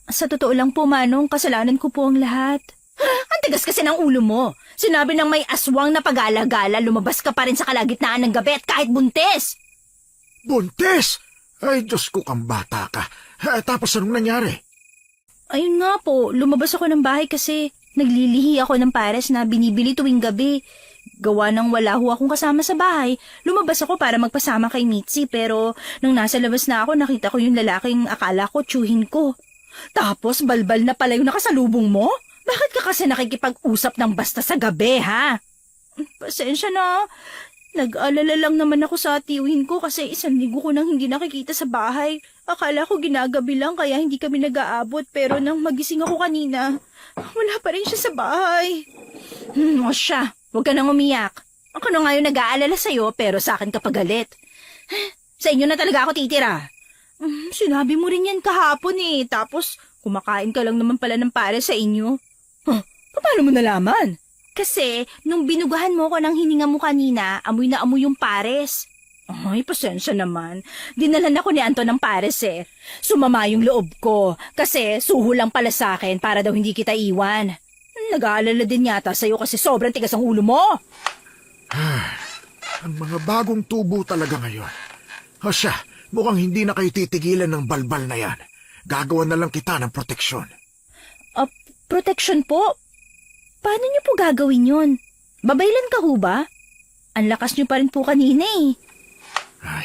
S3: Sa totoo lang po, Manong, kasalanan ko po ang lahat. Ang tigas kasi ng ulo mo. Sinabi ng may aswang na pag-alagala, lumabas ka pa rin sa kalagitnaan ng gabi at kahit buntis.
S2: Buntis? Ay, Diyos ko, kang bata ka. Tapos anong nangyari?
S3: Ayun nga po, lumabas ako ng bahay kasi Naglilihi ako ng pares na binibili tuwing gabi. Gawa ng wala ho akong kasama sa bahay, lumabas ako para magpasama kay Mitzi pero nung nasa labas na ako nakita ko yung lalaking akala ko tiyuhin ko. Tapos balbal na pala yung nakasalubong mo? Bakit ka kasi nakikipag-usap ng basta sa gabi, ha? Pasensya na. Nag-alala lang naman ako sa tiyuhin ko kasi 1 linggo ko nang hindi nakikita sa bahay. Akala ko ginagabi lang kaya hindi kami nag-aabot pero nang magising ako kanina, wala pa rin siya sa bahay. O siya, huwag ka nang umiyak. Ako na ngayon nag-aalala sa'yo pero sa akin ka pagalit. Sa inyo na talaga ako titira. Sinabi mo rin yan kahapon eh. Tapos kumakain ka lang naman pala ng pare sa inyo. Paano mo nalaman? Kasi nung binugahan mo ko ng hininga mo kanina, amoy na amoy yung pares. Ay, pasensya naman. Dinalan ako ni Anton ng pares eh. Sumama yung loob ko kasi suho lang pala sa akin para daw hindi kita iwan. Nag-aalala din yata sa'yo kasi sobrang tigas ang ulo mo.
S2: Ang mga bagong tubo talaga ngayon. O siya, mukhang hindi na kayo titigilan ng balbal na yan. Gagawa na lang kita ng proteksyon.
S3: Protection po? Paano niyo po gagawin yun? Babaylan ka ho ba? Ang lakas niyo pa rin po kanina eh.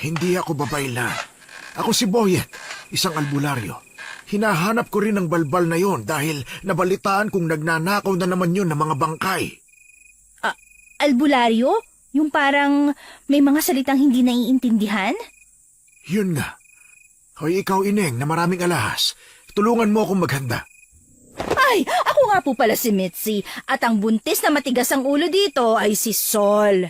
S2: Hindi ako babaylan. Ako si Boyet, isang albularyo. Hinahanap ko rin ang balbal na yon dahil nabalitaan kong nagnanakaw na naman yun ng mga bangkay.
S3: Albularyo? Yung parang may mga salitang hindi naiintindihan?
S2: Yun nga. Hoy ikaw ineng na maraming alahas, tulungan mo akong maghanda.
S3: Ay, ako nga po pala si Mitzi at ang buntis na matigas ang ulo dito ay si Sol.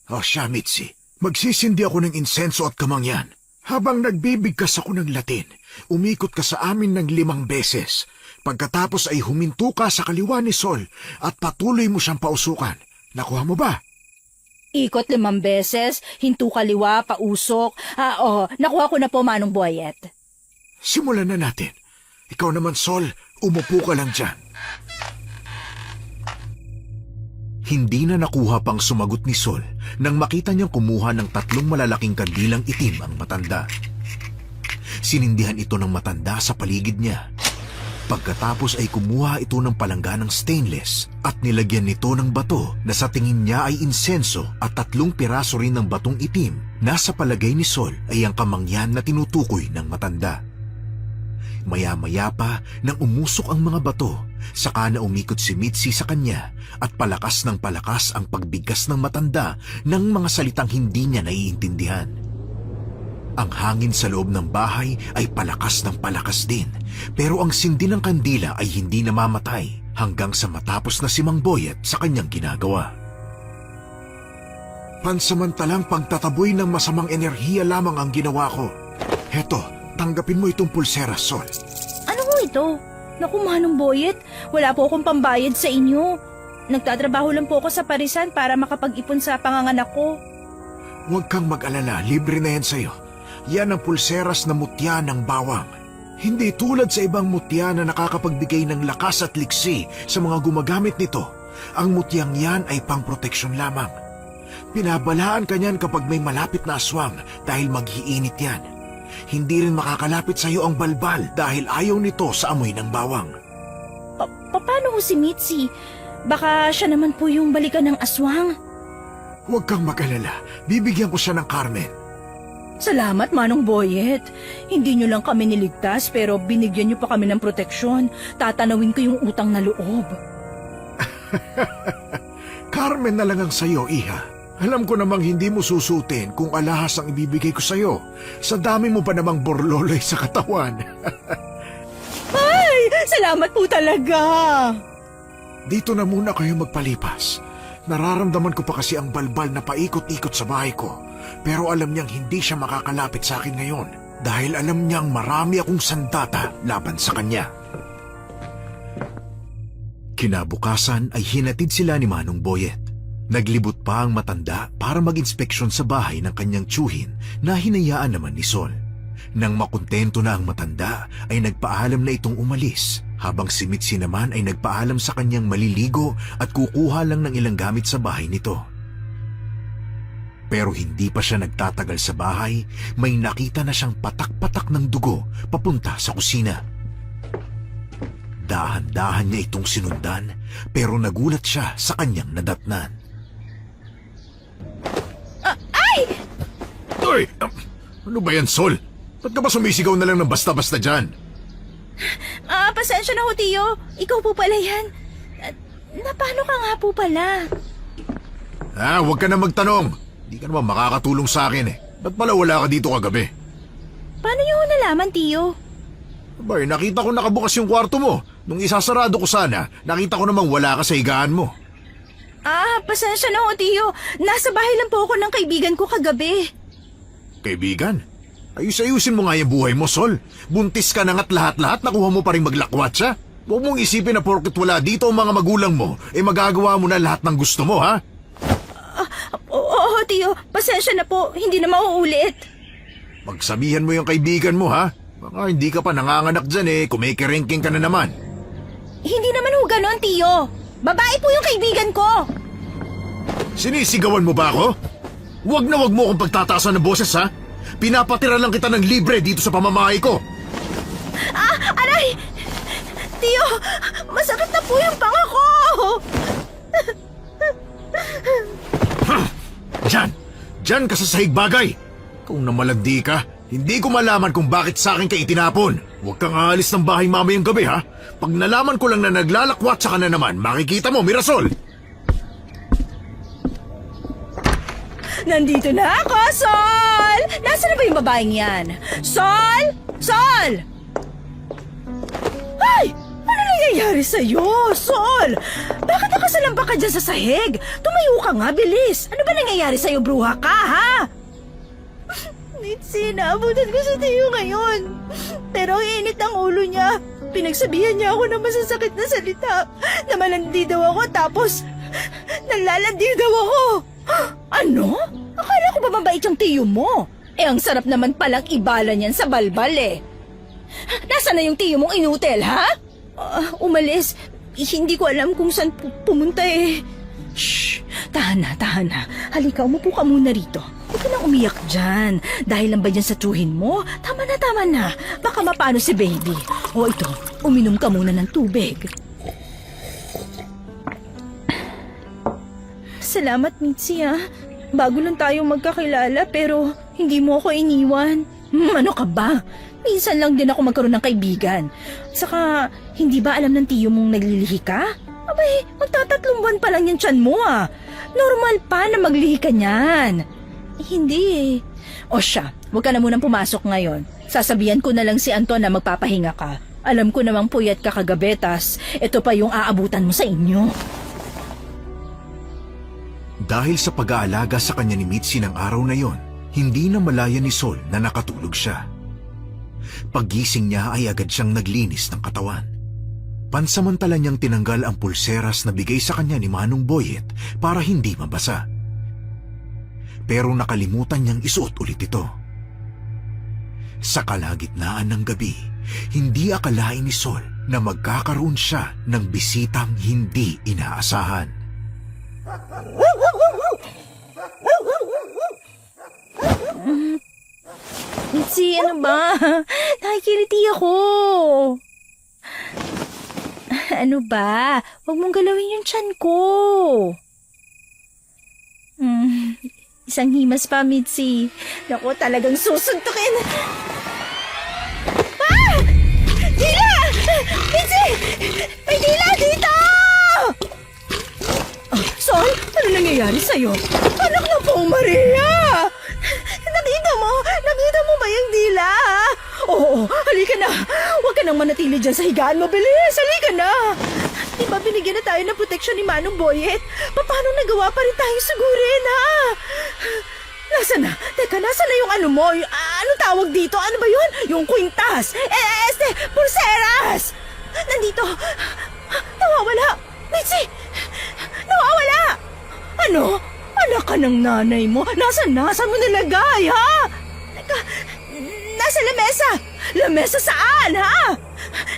S2: O siya, Mitzi, magsisindi ako ng insenso at kamangyan. Habang nagbibigkas ako ng Latin, umikot ka sa amin ng 5 beses. Pagkatapos ay huminto ka sa kaliwa ni Sol at patuloy mo siyang pausukan. Nakuha mo ba?
S3: Ikot 5 beses, hinto kaliwa, pausok. Nakuha ko na po, Manong Boyet.
S2: Simulan na natin. Ikaw naman, Sol, umupo ka lang dyan. Hindi na nakuha pang sumagot ni Sol nang makita niyang kumuha ng 3 malalaking kandilang itim ang matanda. Sinindihan ito ng matanda sa paligid niya. Pagkatapos ay kumuha ito ng palangganang stainless at nilagyan nito ng bato na sa tingin niya ay insenso at 3 piraso rin ng batong itim na sa palagay ni Sol ay ang kamangyan na tinutukoy ng matanda. Maya-maya pa nang umusok ang mga bato, saka na umikot si Mitzi sa kanya at palakas ng palakas ang pagbigkas ng matanda ng mga salitang hindi niya naiintindihan. Ang hangin sa loob ng bahay ay palakas ng palakas din, pero ang sindi ng kandila ay hindi namamatay hanggang sa matapos na si Mang Boyet sa kanyang ginagawa. Pansamantalang pagtataboy ng masamang enerhiya lamang ang ginawa ko. Heto, tanggapin mo itong pulsera, Sol.
S3: Ano ho ito? Naku, Manong Boyet, wala po akong pambayad sa inyo. Nagtatrabaho lang po ako sa parisan para makapag-ipon sa panganganak ko.
S2: Huwag kang mag-alala, libre na yan sa'yo. Yan ang pulseras na mutya ng bawang. Hindi tulad sa ibang mutya na nakakapagbigay ng lakas at liksi sa mga gumagamit nito. Ang mutyang yan ay pangproteksyon lamang. Pinabalaan ka niyan kapag may malapit na aswang dahil maghiinit yan. Hindi rin makakalapit sa iyo ang balbal dahil ayaw nito sa amoy ng bawang.
S3: Paano ho si Mitzi? Baka siya naman po yung balikan ng aswang.
S2: Huwag kang mag-alala. Bibigyan ko siya ng Carmen.
S3: Salamat, Manong Boyet. Hindi nyo lang kami niligtas pero binigyan nyo pa kami ng proteksyon. Tatanawin ko yung utang na loob.
S2: Carmen na lang ang sayo, Iha. Alam ko namang hindi mo susutin kung alahas ang ibibigay ko sa'yo. Sa dami mo pa namang borloloy sa katawan.
S3: Ay! Salamat po talaga!
S2: Dito na muna kayo magpalipas. Nararamdaman ko pa kasi ang balbal na paikot-ikot sa bahay ko. Pero alam niyang hindi siya makakalapit sa akin ngayon dahil alam niyang marami akong sandata laban sa kanya. Kinabukasan ay hinatid sila ni Manong Boyet. Naglibot pa ang matanda para mag-inspeksyon sa bahay ng kanyang tiyuhin na hinayaan naman ni Sol. Nang makontento na ang matanda ay nagpaalam na itong umalis habang si Mitzi naman ay nagpaalam sa kanyang maliligo at kukuha lang ng ilang gamit sa bahay nito. Pero hindi pa siya nagtatagal sa bahay, may nakita na siyang patak-patak ng dugo papunta sa kusina. Dahan-dahan niya itong sinundan pero nagulat siya sa kanyang nadatnan. Ay! Ano ba yan, Sol? Ba't ka ba sumisigaw na lang ng basta-basta dyan?
S3: Pasensya na ho, Tiyo. Ikaw po pala yan. Paano ka nga po pala?
S2: Huwag ka na magtanong. Di ka naman makakatulong sa akin eh. Ba't pala wala ka dito kagabi?
S3: Paano niyo ho nalaman, Tiyo?
S2: Abay, nakita ko nakabukas yung kwarto mo. Nung isasarado ko sana, nakita ko namang wala ka sa higaan mo.
S3: Pasensya na ho, Tiyo. Nasa bahay lang po ako ng kaibigan ko kagabi.
S2: Kaibigan? Ayus-ayusin mo nga yung buhay mo, Sol. Buntis ka na nga't lahat-lahat nakuha mo pa rin maglakwatsa. Huwag mong isipin na porket wala dito ang mga magulang mo, magagawa mo na lahat ng gusto mo, ha?
S3: Oo, Tiyo. Pasensya na po. Hindi na mauulit.
S2: Magsabihan mo yung kaibigan mo, ha? Baka hindi ka pa nanganganak dyan kumikiringking ka na naman.
S3: Hindi naman ho ganon, Tiyo. Babae po yung kaibigan ko.
S2: Sinisigawan mo ba ako? Huwag na huwag mo akong pagtataasan ng boses, ha? Pinapatira lang kita ng libre dito sa pamamahay ko.
S3: Aray! Tiyo, masakit na po yung panga ko!
S2: Diyan ka sa sahig bagay. Kung namalagdi ka, hindi ko malaman kung bakit sa akin ka itinapon. Huwag kang aalis ng bahay mamayang gabi, ha? Pag nalaman ko lang na naglalakwatsa ka na naman, makikita mo, Mirasol!
S3: Nandito na ako, Sol! Nasaan na ba yung babaeng yan? Sol! Sol! Ay! Ano nangyayari sa'yo, Sol? Bakit nakasalampak ka dyan sa sahig? Tumayo ka nga, bilis! Ano ba nangyayari sa'yo, bruha ka, ha? Mitzi, naabutan ko sa Tiyo ngayon. Pero ang init ng ulo niya. Pinagsabihan niya ako ng masasakit na salita. Na malandi daw ako tapos nalalandi daw ako. Ano? Akala ko ba mabait yung Tiyo mo? Ang sarap naman palang ibala niyan sa balbal Nasaan na yung Tiyo mong inutel, ha? Umalis. Hindi ko alam kung saan pumunta Shh! Tahan na. Halika, umupo ka muna rito. Huwag ka nang umiyak dyan. Dahil lang ba dyan sa tsuhin mo? Tama na. Baka mapano si baby. O ito, uminom ka muna ng tubig. Salamat, Mitzi, ha? Bago lang tayong magkakilala pero hindi mo ako iniwan. Ano ka ba? Minsan lang din ako magkaroon ng kaibigan. Saka, hindi ba alam ng Tiyo mong naglilihi ka? Abay, magtatatlong buwan pa lang yung tiyan mo Normal pa na maglihi ka niyan. Hindi O siya, huwag ka na munang pumasok ngayon. Sasabihan ko na lang si Anton na magpapahinga ka. Alam ko namang puyat ka kagabi, tas ito pa yung aabutan mo sa inyo.
S2: Dahil sa pag-aalaga sa kanya ni Mitzi ng araw na yon, hindi na malaya ni Sol na nakatulog siya. Paggising niya ay agad siyang naglinis ng katawan. Pansamantala niyang tinanggal ang pulseras na bigay sa kanya ni Manong Boyet para hindi mabasa. Pero nakalimutan niyang isuot ulit ito. Sa kalagitnaan ng gabi, hindi akalain ni Sol na magkakaroon siya ng bisitang hindi inaasahan.
S3: Mitzi, ano ba? Nakikiliti ako. Ano ba? Huwag mong galawin yung tiyan ko. Isang himas pa, Mitzi. Naku, talagang susuntukin. Dila! Mitzi! May dila dito! Sol, ano nangyayari sa'yo? Anak na po, Maria! Nakita mo ba yung dila? Oo, halika na. Huwag ka nang manatili dyan sa higaan mo. Bilis, halika na. Di ba binigyan na tayo ng proteksyon ni Manong Boyet? Paano nagawa pa rin tayong sugurin, ha? Nasaan na? Teka, nasaan na yung ano mo? Anong tawag dito? Ano ba yun? Yung kwintas. Pulseras. Nandito. Nawawala. Mitzi! Nawawala! Ano? Anak ka ng nanay mo? Nasaan mo nilagay, ha? Nasa lamesa! Lamesa saan, ha?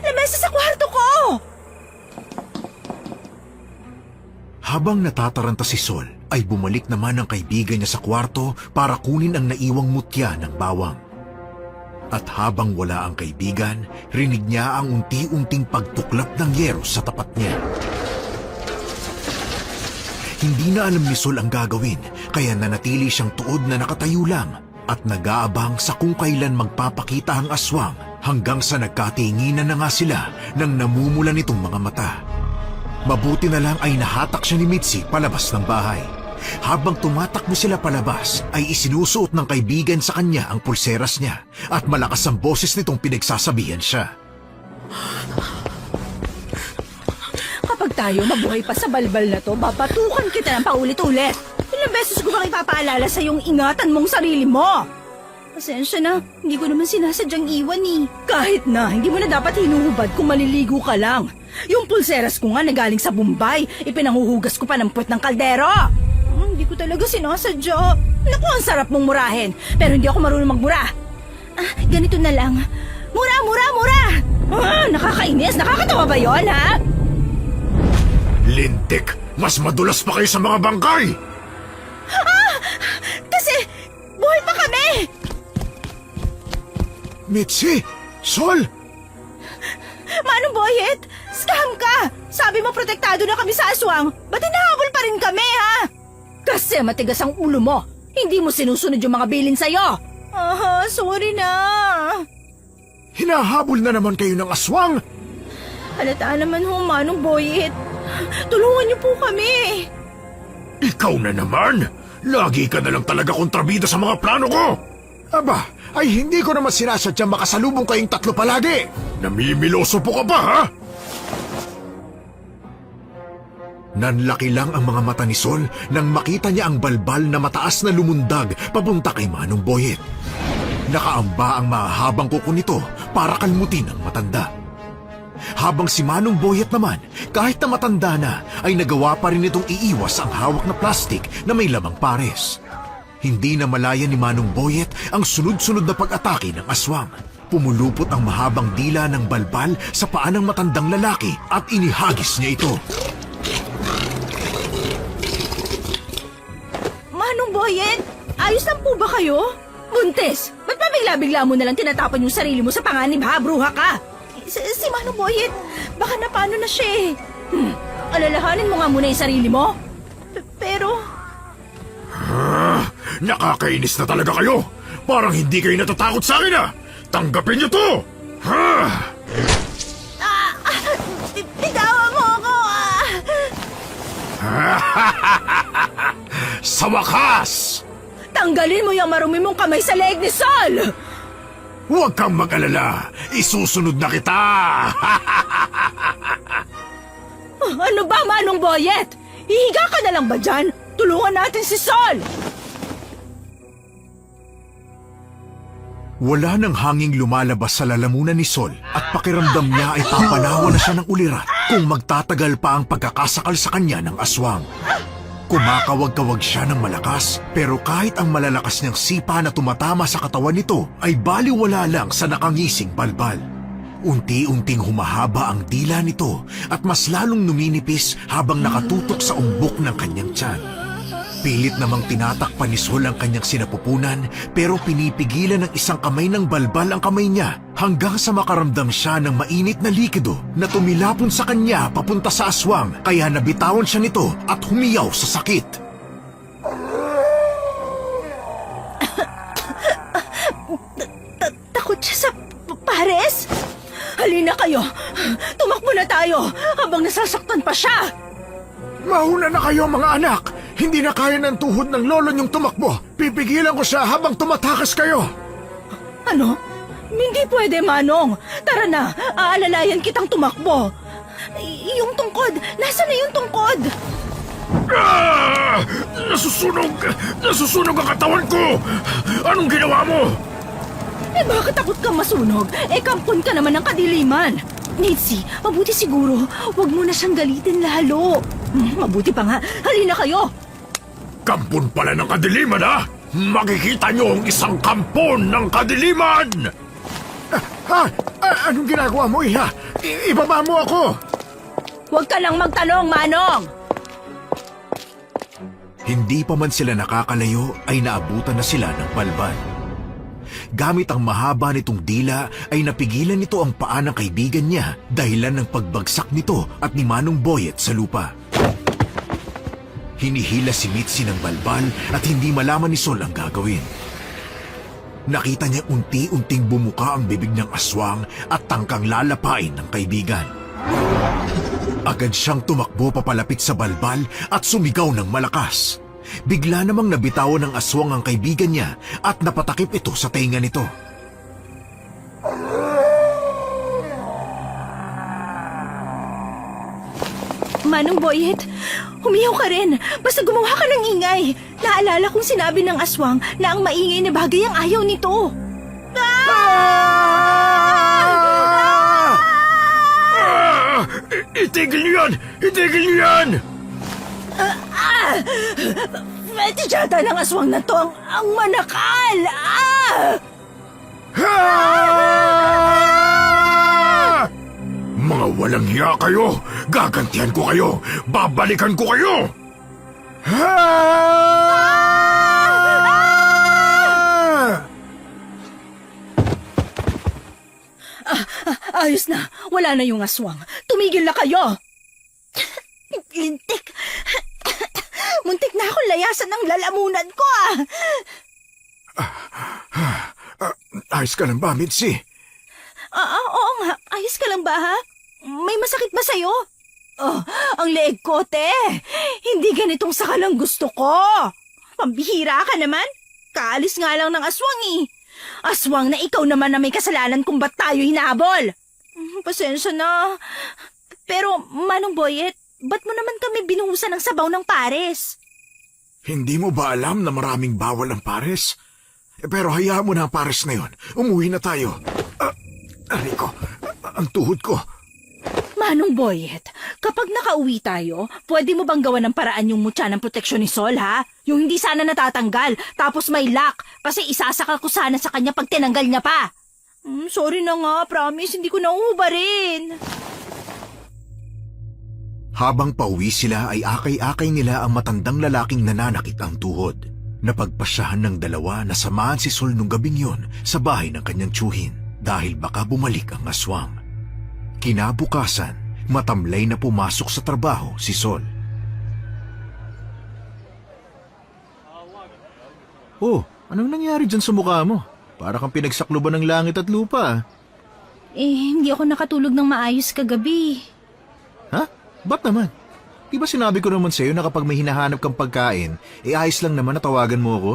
S3: Lamesa sa kwarto ko!
S2: Habang natataranta si Sol, ay bumalik naman ang kaibigan niya sa kwarto para kunin ang naiwang mutya ng bawang. At habang wala ang kaibigan, rinig niya ang unti-unting pagtuklap ng yero sa tapat niya. Hindi na alam ni Sol ang gagawin, kaya nanatili siyang tuod na nakatayo lang at nag-aabang sa kung kailan magpapakita ang aswang hanggang sa nagkatinginan na nga sila nang namumula nitong mga mata. Mabuti na lang ay nahatak siya ni Mitzi palabas ng bahay. Habang tumatakbo sila palabas, ay isinusuot ng kaibigan sa kanya ang pulseras niya at malakas ang boses nitong pinagsasabihan siya.
S3: Kapag tayo mabuhay pa sa balbal na to, babatukan kita ng paulit-ulit. Ilang beses ko bang ipapaalala sa yung ingatan mong sarili mo? Pasensya na, hindi ko naman sinasadyang iwan eh. Kahit na, hindi mo na dapat hinuhubad kung maliligo ka lang. Yung pulseras ko nga na galing sa Bombay, ipinanghuhugas ko pa ng puwet ng kaldero. Hindi ko talaga sinasadya. Naku, ang sarap mong murahin. Pero hindi ako marunong magmura. Ganito na lang. Mura, mura, mura! Nakakainis. Nakakatawa ba yon, ha?
S2: Lintik! Mas madulas pa kayo sa mga bangkay!
S3: Kasi, buhay pa kami!
S2: Mitzi! Sol!
S3: Manong Boyet, scam ka! Sabi mo protektado na kami sa aswang. Ba't hinahabol pa rin kami, ha? Kasi matigas ang ulo mo. Hindi mo sinusunod yung mga bilin sa'yo. Sorry na.
S2: Hinahabol na naman kayo ng aswang!
S3: Halata naman ho, Manong Boyet. Tulungan niyo po kami.
S2: Ikaw na naman! Lagi ka na lang talaga kontrabida sa mga plano ko! Aba, ay hindi ko naman sinasadyang makasalubong kayong tatlo palagi! Namimiloso po ka ba, ha? Nanlaki lang ang mga mata ni Sol nang makita niya ang balbal na mataas na lumundag papunta kay Manong Boyet. Nakaamba ang mahahabang kuko nito para kalmutin ang matanda. Habang si Manong Boyet naman, kahit na matanda na, ay nagawa pa rin itong iiwas ang hawak na plastik na may lamang pares. Hindi na malaya ni Manong Boyet ang sunod-sunod na pag-atake ng aswang. Pumulupot ang mahabang dila ng balbal sa paa ng matandang lalaki at inihagis niya ito.
S3: Manong Boyet, ayos lang po ba kayo? Buntis, ba't ba bigla-bigla mo nalang tinatapon yung sarili mo sa panganib, ha? Bruha ka! Si Manong Boyet, baka napano na siya eh. Alalahanin mo nga muna yung sarili mo. Pero...
S2: Nakakainis na talaga kayo! Parang hindi kayo natatakot sa akin, ha? Tanggapin niyo to!
S3: Bitawan mo ako,
S2: Sa wakas!
S3: Tanggalin mo yung marumi mong kamay sa leeg ni Sol!
S2: Huwag kang mag-alala! Isusunod na kita!
S3: Ano ba, Manong Boyet? Hihiga ka na lang ba dyan? Tulungan natin si Sol!
S2: Wala nang hanging lumalabas sa lalamunan ni Sol at pakiramdam niya ay papanawa na siya ng ulirat kung magtatagal pa ang pagkakasakal sa kanya ng aswang. Kumakawag-kawag siya ng malakas pero kahit ang malalakas niyang sipa na tumatama sa katawan nito ay baliwala lang sa nakangising balbal. Unti-unting humahaba ang dila nito at mas lalong numinipis habang nakatutok sa umbok ng kanyang tiyan. Pilit namang tinatakpan ni Sol ang kanyang sinapupunan pero pinipigilan ng isang kamay ng balbal ang kamay niya hanggang sa makaramdam siya ng mainit na likido na tumilapon sa kanya papunta sa aswang kaya nabitawan siya nito at humiyaw sa sakit.
S3: Takot siya sa pares? Halina kayo! Tumakbo na tayo habang nasasaktan pa siya!
S2: Mauna na kayo mga anak! Hindi na kaya ng tuhod ng lolo niyong tumakbo. Pipigilan ko siya habang tumatakas kayo.
S3: Ano? Hindi pwede, Manong. Tara na, aalalayan kitang tumakbo. Yung tungkod, nasaan na yung tungkod?
S2: Nasusunog! Nasusunog ang katawan ko! Anong ginawa mo?
S3: Bakit takot kang masunog? Kampon ka naman ng kadiliman. Mitzi, mabuti siguro. Huwag mo na siyang galitin lalo. Mabuti pa nga. Halina kayo.
S2: Kampon pala ng kadiliman, ha? Makikita niyo ang isang kampon ng kadiliman! Anong ginagawa mo, Iha? Ibaba mo ako!
S3: Huwag ka lang magtanong, Manong!
S2: Hindi pa man sila nakakalayo ay naabutan na sila ng balbal. Gamit ang mahaba nitong dila ay napigilan nito ang paa ng kaibigan niya dahilan ng pagbagsak nito at ni Manong Boyet sa lupa. Hinihila si Mitzi ng balbal at hindi malaman ni Sol ang gagawin. Nakita niya unti-unting bumuka ang bibig ng aswang at tangkang lalapain ng kaibigan. Agad siyang tumakbo papalapit sa balbal at sumigaw ng malakas. Bigla namang nabitawan ng aswang ang kaibigan niya at napatakip ito sa tenga nito.
S3: Manong Boyet, humiyaw ka rin. Basta gumawa ka ng ingay. Naalala kong sinabi ng aswang na ang maingay na bagay ang ayaw nito.
S2: Itigil niyo yan! Itigil niyo yan!
S3: Pwede yata ng aswang na to ang manakal!
S2: Mga walang hiya kayo! Gagantihan ko kayo! Babalikan ko kayo!
S3: Ayos na, wala na yung aswang. Tumigil na kayo! Lintik! Muntik na akong layasan ng lalamunan ko
S2: Ayos ka lang ba, Mitzi?
S3: Oo nga, ayos ka lang ba ha? May masakit ba sa'yo? Oh, ang leeg ko, te. Hindi ganitong saka lang gusto ko. Pambihira ka naman. Kaalis nga lang ng aswang Aswang na ikaw naman na may kasalanan kung ba't tayo hinabol. Pasensya na. Pero, Manong Boyet, ba't mo naman kami binuhusan ng sabaw ng pares?
S2: Hindi mo ba alam na maraming bawal ang pares? Pero hayaan mo na ang pares na yun. Umuwi na tayo. Aray ko, ang tuhod ko.
S3: Manong Boyet, kapag nakauwi tayo, pwede mo bang gawan ng paraan yung mutya ng proteksyon ni Sol, ha? Yung hindi sana natatanggal, tapos may lock, kasi isasaka ko sana sa kanya pag tinanggal niya pa. Sorry na nga, promise, hindi ko nauubarin.
S2: Habang pauwi sila ay akay-akay nila ang matandang lalaking nananakit ang tuhod. Napagpasyahan ng dalawa na samahan si Sol nung gabing yon sa bahay ng kanyang tiyuhin dahil baka bumalik ang aswang. Kinabukasan, matamlay na pumasok sa trabaho si Sol. Oh, anong nangyari dyan sa mukha mo? Para kang pinagsakluban ng langit at lupa.
S3: Hindi ako nakatulog ng maayos kagabi.
S2: Ha? Ba't naman? Di ba sinabi ko naman sa'yo na kapag may hinahanap kang pagkain, ayos lang naman na tawagan mo ako?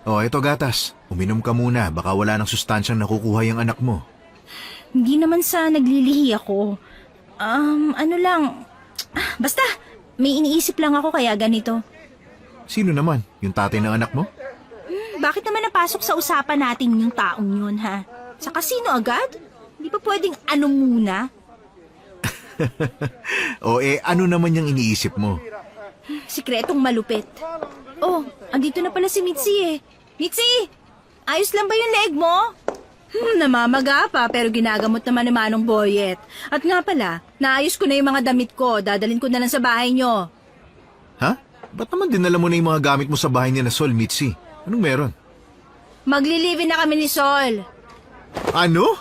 S2: Oh, eto gatas. Uminom ka muna, baka wala nang sustansyang nakukuha yung anak mo.
S3: Hindi naman sa naglilihi ako. Ano lang. Basta, may iniisip lang ako kaya ganito.
S2: Sino naman? Yung tatay ng anak mo?
S3: Bakit naman napasok sa usapan natin yung taong yun, ha? Sa kasino agad? Di ba pwedeng ano muna?
S2: O ano naman yung iniisip mo?
S3: Sikretong malupit. Oh, andito na pala si Mitzi Mitzi! Ayos lang ba yung leg mo? Namamaga pa pero ginagamot naman ni Manong Boyet. At nga pala, naayos ko na yung mga damit ko. Dadalhin ko na lang sa bahay nyo.
S2: Ha? Ba't naman dinala mo na yung mga gamit mo sa bahay niya na Sol, Mitzi? Anong meron?
S3: Magli-live-in na kami ni Sol.
S2: Ano?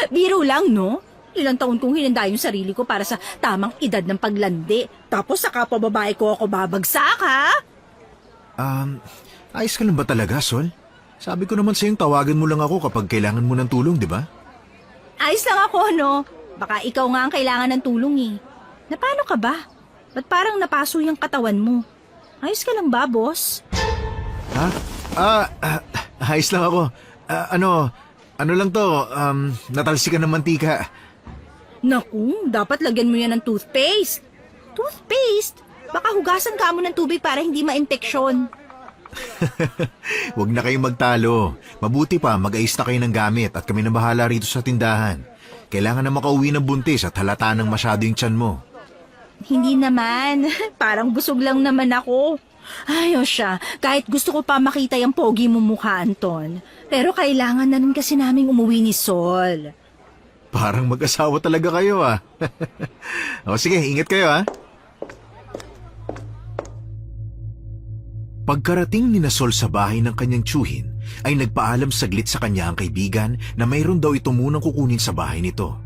S3: Biro lang, no? Ilang taon kong hinanda yung sarili ko para sa tamang edad ng paglandi. Tapos sa kapababae ko ako babagsak, ha?
S2: Ayos ka lang ba talaga, Sol? Sabi ko naman sa'yong tawagan mo lang ako kapag kailangan mo ng tulong, di ba?
S3: Ayos lang ako, no? Baka ikaw nga ang kailangan ng tulong, Na paano ka ba? Ba't parang napaso yung katawan mo? Ayos ka lang ba, boss?
S2: Ha? Ayos lang ako. Ano lang to, natalsikan ng mantika.
S3: Naku, dapat lagyan mo yan ng toothpaste. Toothpaste? Baka hugasan ka mo ng tubig para hindi ma-infeksyon.
S2: Huwag na kayong magtalo. Mabuti pa, mag-ayos na kayo ng gamit at kami na bahala rito sa tindahan. Kailangan na makauwi ng buntis at halata ng masyado yung tiyan mo.
S3: Hindi naman. Parang busog lang naman ako. Ay, siya. Kahit gusto ko pa makita yung pogi mo mukha, Anton. Pero kailangan na rin kasi naming umuwi ni Sol.
S2: Parang mag-asawa talaga kayo, O sige, ingat kayo, Pagkarating ni Sol sa bahay ng kanyang tiyuhin, ay nagpaalam saglit sa kanya ang kaibigan na mayroon daw ito munang kukunin sa bahay nito.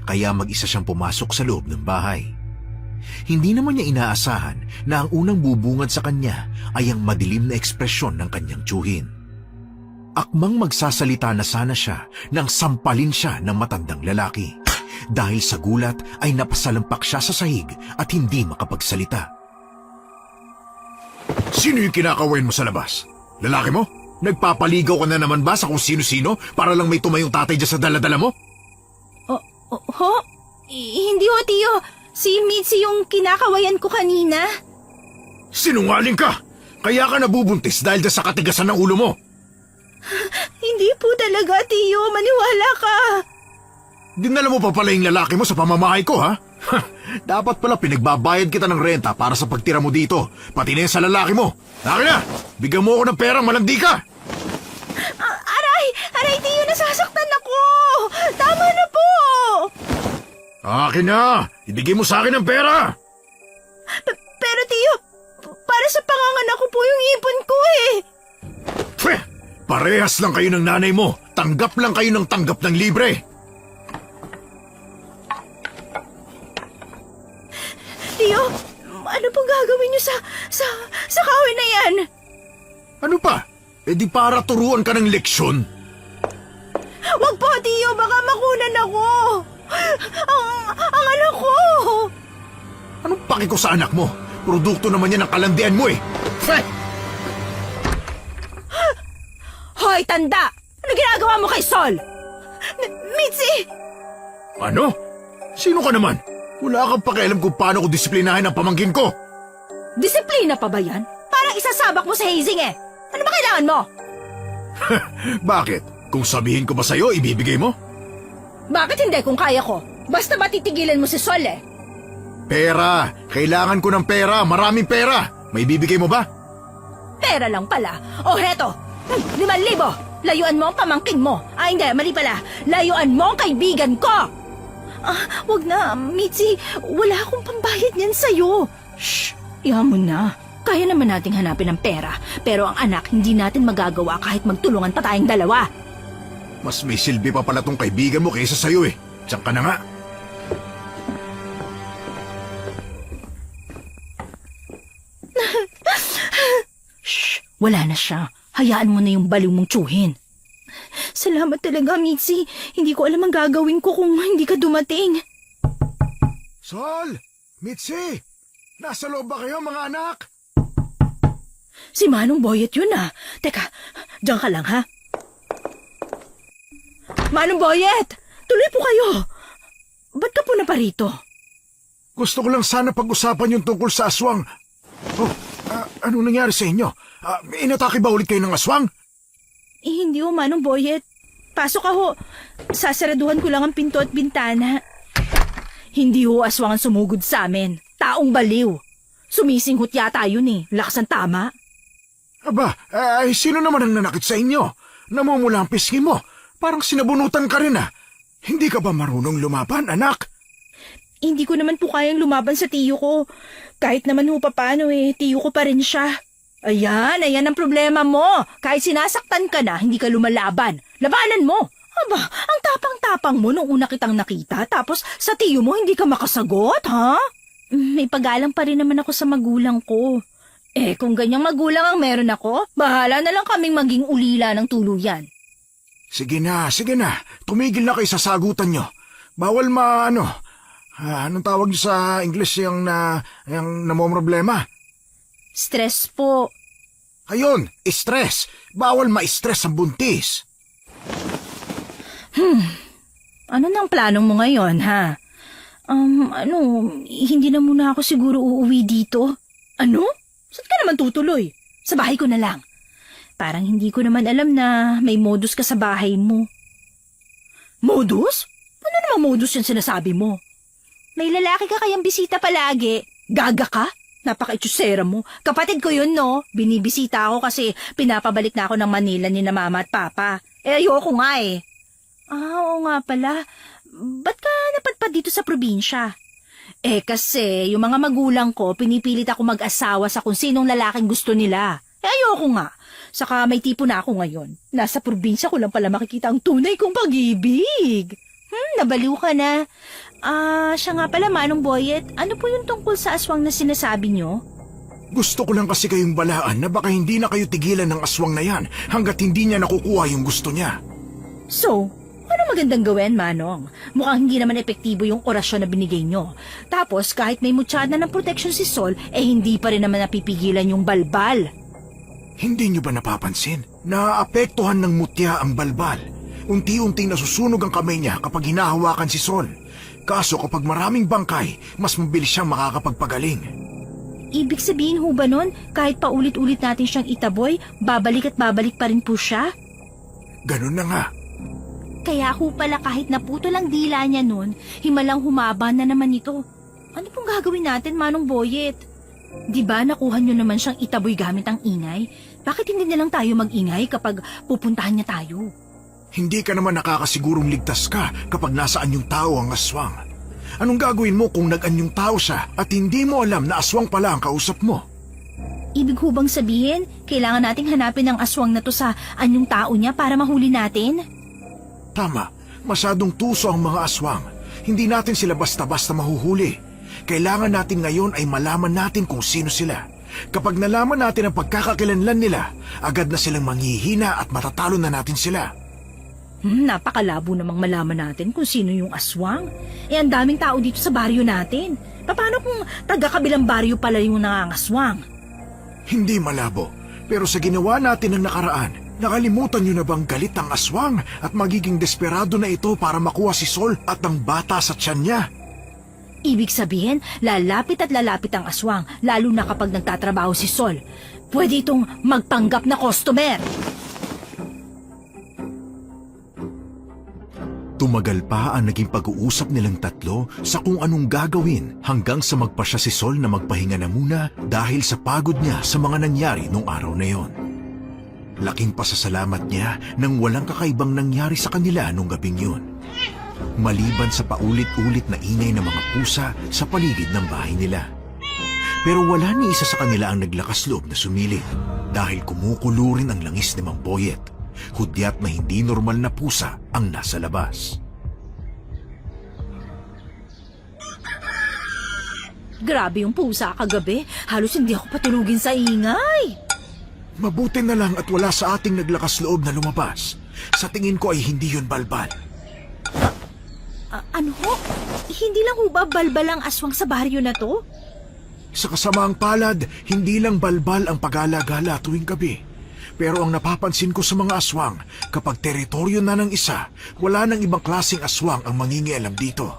S2: Kaya mag-isa siyang pumasok sa loob ng bahay. Hindi naman niya inaasahan na ang unang bubungad sa kanya ay ang madilim na ekspresyon ng kanyang tiyuhin. Akmang magsasalita na sana siya nang sampalin siya ng matandang lalaki. Dahil sa gulat ay napasalampak siya sa sahig at hindi makapagsalita. Sino yung kinakawain mo sa labas? Lalaki mo? Nagpapaligaw ka na naman ba sa kung sino-sino para lang may tumayong tatay dyan sa daladala mo?
S3: Ho? Hindi ho, Tiyo. Si Mitzi yung kinakawayan ko kanina.
S2: Sinungaling ka! Kaya ka nabubuntis dahil dyan sa katigasan ng ulo mo.
S3: Hindi po talaga, Tiyo. Maniwala ka.
S2: Dinala mo pa pala yung lalaki mo sa pamamahay ko, ha? Dapat pala pinagbabayad kita ng renta para sa pagtira mo dito, pati na yan sa lalaki mo. Akin na! Bigyan mo ako ng pera, malandi ka!
S3: Aray, Tiyo, nasasaktan ako. Tama na po.
S2: Akin na! Ibigay mo sa akin ang pera!
S3: Pero, Tiyo, para sa panganganak ko po yung ipon ko eh.
S2: Pweh! Parehas lang kayo ng nanay mo. Tanggap lang kayo ng tanggap ng libre.
S3: Tiyo, ano pong gagawin niyo sa kahoy na yan?
S2: Ano pa? E di para turuan ka ng leksyon.
S3: Wag po, Tiyo, baka makunan ako. Ang anak ko.
S2: Anong paki ko sa anak mo? Produkto naman yan ng kalandian mo eh. Pweh!
S3: Hoy, tanda! Ano ginagawa mo kay Sol? Mitzi!
S2: Ano? Sino ka naman? Wala kang pakialam kung paano ko disiplinahin ang pamangkin ko.
S3: Disiplina pa ba yan? Parang isasabak mo sa hazing eh. Ano ba kailangan mo?
S2: Bakit? Kung sabihin ko ba sa'yo, ibibigay mo?
S3: Bakit hindi kung kaya ko? Basta matitigilan mo si Sol eh.
S2: Pera! Kailangan ko ng pera! Maraming pera! May bibigay mo ba?
S3: Pera lang pala. O heto, 5,000. Layuan mo ang pamangkin mo. Ay hindi, mali pala. Layuan mo ang kaibigan ko. Wag na, Mitzi. Wala akong pambayad niyan sa'yo. Shh, iyan mo na. Kaya naman nating hanapin ang pera. Pero ang anak, hindi natin magagawa kahit magtulungan pa tayong dalawa.
S2: Mas may silbi pa pala tong kaibigan mo kaysa sa'yo eh. Diyan ka na nga.
S3: Shh, wala na siya. Hayaan mo na yung baliw mong tsuhin. Salamat talaga, Mitzi. Hindi ko alam ang gagawin ko kung hindi ka dumating.
S2: Sol! Mitzi! Nasa loob ba kayo, mga anak?
S3: Si Manong Boyet yun ah. Teka, diyan ka lang ha. Manong Boyet! Tuloy po kayo. Ba't ka po na pa rito?
S2: Gusto ko lang sana pag-usapan yung tungkol sa aswang. Oh, ano nangyari sa inyo? Inatake ba ulit kayo ng aswang?
S3: Hindi ho, Manong Boyet. Pasok ka ho. Sasaraduhan ko lang ang pinto at bintana. Hindi ho aswang ang sumugod sa amin. Taong baliw. Sumisinghot yata yun eh. Lakas ang tama.
S2: Aba, sino naman ang nanakit sa inyo? Namumula ang pisngi mo. Parang sinabunutan ka rin ah. Hindi ka ba marunong lumaban, anak?
S3: Hindi ko naman po kayang lumaban sa tiyo ko. Kahit naman ho paano eh, tiyo ko pa rin siya. Ayan ang problema mo. Kahit sinasaktan ka na, hindi ka lumalaban. Labanan mo. Aba, ang tapang-tapang mo nung una kitang nakita, tapos sa tiyo mo hindi ka makasagot, ha? May pagalang pa rin naman ako sa magulang ko. Eh, kung ganyang magulang ang meron ako, bahala na lang kaming maging ulila ng tuluyan.
S2: Sige na. Tumigil na kayo sa sagutan nyo. Bawal anong tawag nyo sa English yung namomroblema?
S3: Stress po.
S2: Ayun, stress. Bawal ma-stress ang buntis.
S3: Ano nang plano mo ngayon, ha? Hindi na muna ako siguro uuwi dito. Ano? Saan ka naman tutuloy? Sa bahay ko na lang. Parang hindi ko naman alam na may modus ka sa bahay mo. Modus? Ano namang modus yung sinasabi mo? May lalaki ka kayang bisita palagi. Gaga ka? Napaka-itsusera mo. Kapatid ko yun, no? Binibisita ako kasi pinapabalik na ako ng Manila ni na mama at papa. Eh, ayoko nga eh. Oo nga pala. Ba't ka napadpad dito sa probinsya? Kasi yung mga magulang ko, pinipilit ako mag-asawa sa kung sinong lalaking gusto nila. Ayoko nga. Saka may tipo na ako ngayon. Nasa probinsya ko lang pala makikita ang tunay kong pag-ibig. Nabaliw ka na. Siya nga pala, Manong Boyet. Ano po yung tungkol sa aswang na sinasabi nyo?
S2: Gusto ko lang kasi kayong balaan na baka hindi na kayo tigilan ng aswang na yan hanggat hindi niya nakukuha yung gusto niya.
S3: So, ano magandang gawin, Manong? Mukhang hindi naman epektibo yung orasyon na binigay nyo. Tapos, kahit may mutsyada ng protection si Sol, hindi pa rin naman napipigilan yung balbal.
S2: Hindi niyo ba napapansin? Naaapektuhan ng mutya ang balbal. Unti-unting nasusunog ang kamay niya kapag hinahawakan si Sol. Kaso kapag maraming bangkay, mas mabilis siyang makakapagpagaling.
S3: Ibig sabihin ho ba nun, kahit paulit-ulit natin siyang itaboy, babalik at babalik pa rin po siya?
S2: Ganun na nga.
S3: Kaya ho pala kahit naputo lang dila niya nun, himalang humaba na naman ito. Ano pong gagawin natin, Manong Boyet? Di ba nakuha niyo naman siyang itaboy gamit ang ingay? Bakit hindi na lang tayo mag-ingay kapag pupuntahan niya tayo?
S2: Hindi ka naman nakakasigurong ligtas ka kapag nasaan yung tao ang aswang. Anong gagawin mo kung nag-anyong tao siya at hindi mo alam na aswang pala ang kausap mo?
S3: Ibig ho bang sabihin, kailangan nating hanapin ang aswang na to sa anyong tao niya para mahuli natin?
S2: Tama, masyadong tuso ang mga aswang. Hindi natin sila basta-basta mahuhuli. Kailangan natin ngayon ay malaman natin kung sino sila. Kapag nalaman natin ang pagkakakilanlan nila, agad na silang manghihina at matatalo na natin sila.
S3: Napakalabo namang malaman natin kung sino yung aswang. Ang daming tao dito sa baryo natin. Paano kung taga-kabilang baryo pala yung nangangaswang?
S2: Hindi malabo, pero sa ginawa natin ng nakaraan, nakalimutan niyo na bang galit ang aswang at magiging desperado na ito para makuha si Sol at ang bata sa tiyan niya?
S3: Ibig sabihin, lalapit at lalapit ang aswang, lalo na kapag nagtatrabaho si Sol. Pwede itong magpanggap na customer.
S2: Tumagal pa ang naging pag-uusap nilang tatlo sa kung anong gagawin hanggang sa magpasya si Sol na magpahinga na muna dahil sa pagod niya sa mga nangyari nung araw na yon. Laking pasasalamat niya nang walang kakaibang nangyari sa kanila nung gabing yun. Maliban sa paulit-ulit na ingay ng mga pusa sa paligid ng bahay nila. Pero wala ni isa sa kanila ang naglakas loob na sumilip dahil kumukulo rin ang langis ni Mang Boyet. Hudyat na hindi normal na pusa ang nasa labas.
S3: Grabe yung pusa kagabi. Halos hindi ako patulugin sa ingay.
S2: Mabuti na lang at wala sa ating naglakas loob na lumabas. Sa tingin ko ay hindi yun balbal.
S3: Ano ho? Hindi lang ho ba balbal ang aswang sa baryo na to?
S2: Sa kasamaang palad, hindi lang balbal ang pag-alagala tuwing gabi. Pero ang napapansin ko sa mga aswang, kapag teritoryo na ng isa, wala nang ibang klaseng aswang ang mangingialam dito.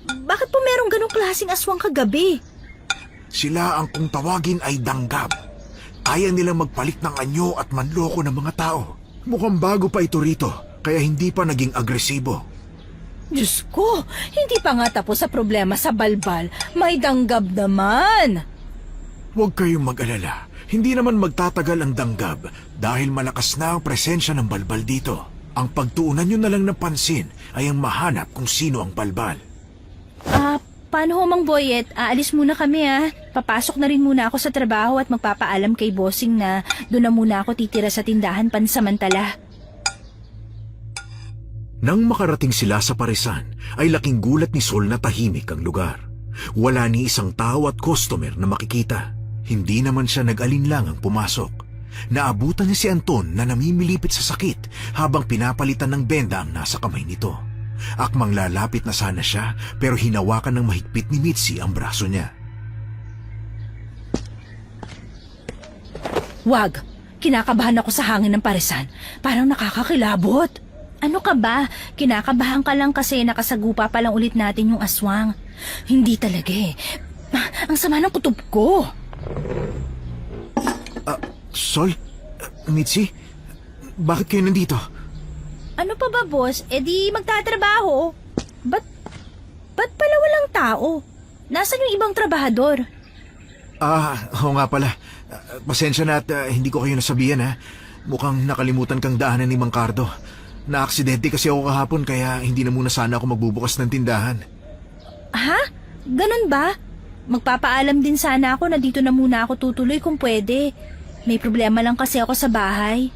S3: Bakit po merong ganong klaseng aswang kagabi?
S2: Sila ang kung tawagin ay danggab. Kaya nilang magpalit ng anyo at manloko ng mga tao. Mukhang bago pa ito rito, kaya hindi pa naging agresibo.
S3: Diyos ko, hindi pa nga tapos sa problema sa balbal. May danggab naman.
S2: Huwag kayong mag-alala. Hindi naman magtatagal ang danggab dahil malakas na ang presensya ng balbal dito. Ang pagtuunan nyo na lang ng pansin ay ang mahanap kung sino ang balbal.
S3: Paano ho, Mang Boyet? Aalis muna kami Papasok na rin muna ako sa trabaho at magpapaalam kay bossing na doon na muna ako titira sa tindahan pansamantala.
S2: Nang makarating sila sa Parisan, ay laking gulat ni Sol na tahimik ang lugar. Wala ni isang tao at customer na makikita. Hindi naman siya nag-alinlangang pumasok. Naabutan niya si Anton na namimilipit sa sakit habang pinapalitan ng benda ang nasa kamay nito. Akmang lalapit na sana siya pero hinawakan ng mahigpit ni Mitzi ang braso niya.
S3: Wag! Kinakabahan ako sa hangin ng Parisan. Parang nakakakilabot. Ano ka ba? Kinakabahan ka lang kasi nakasagupa pa lang ulit natin yung aswang. Hindi talaga Ang sama ng kutob ko.
S2: Sol? Mitzi? Bakit kayo nandito?
S3: Ano pa ba, boss? Di magtatrabaho. Ba't pala walang tao? Nasaan yung ibang trabahador?
S2: Oo nga pala. Pasensya na at hindi ko kayo nasabihan Mukhang nakalimutan kang daanan ni Mang Cardo. Na-aksidente kasi ako kahapon kaya hindi na muna sana ako magbubukas ng tindahan.
S3: Ha? Ganun ba? Magpapaalam din sana ako na dito na muna ako tutuloy kung pwede. May problema lang kasi ako sa bahay.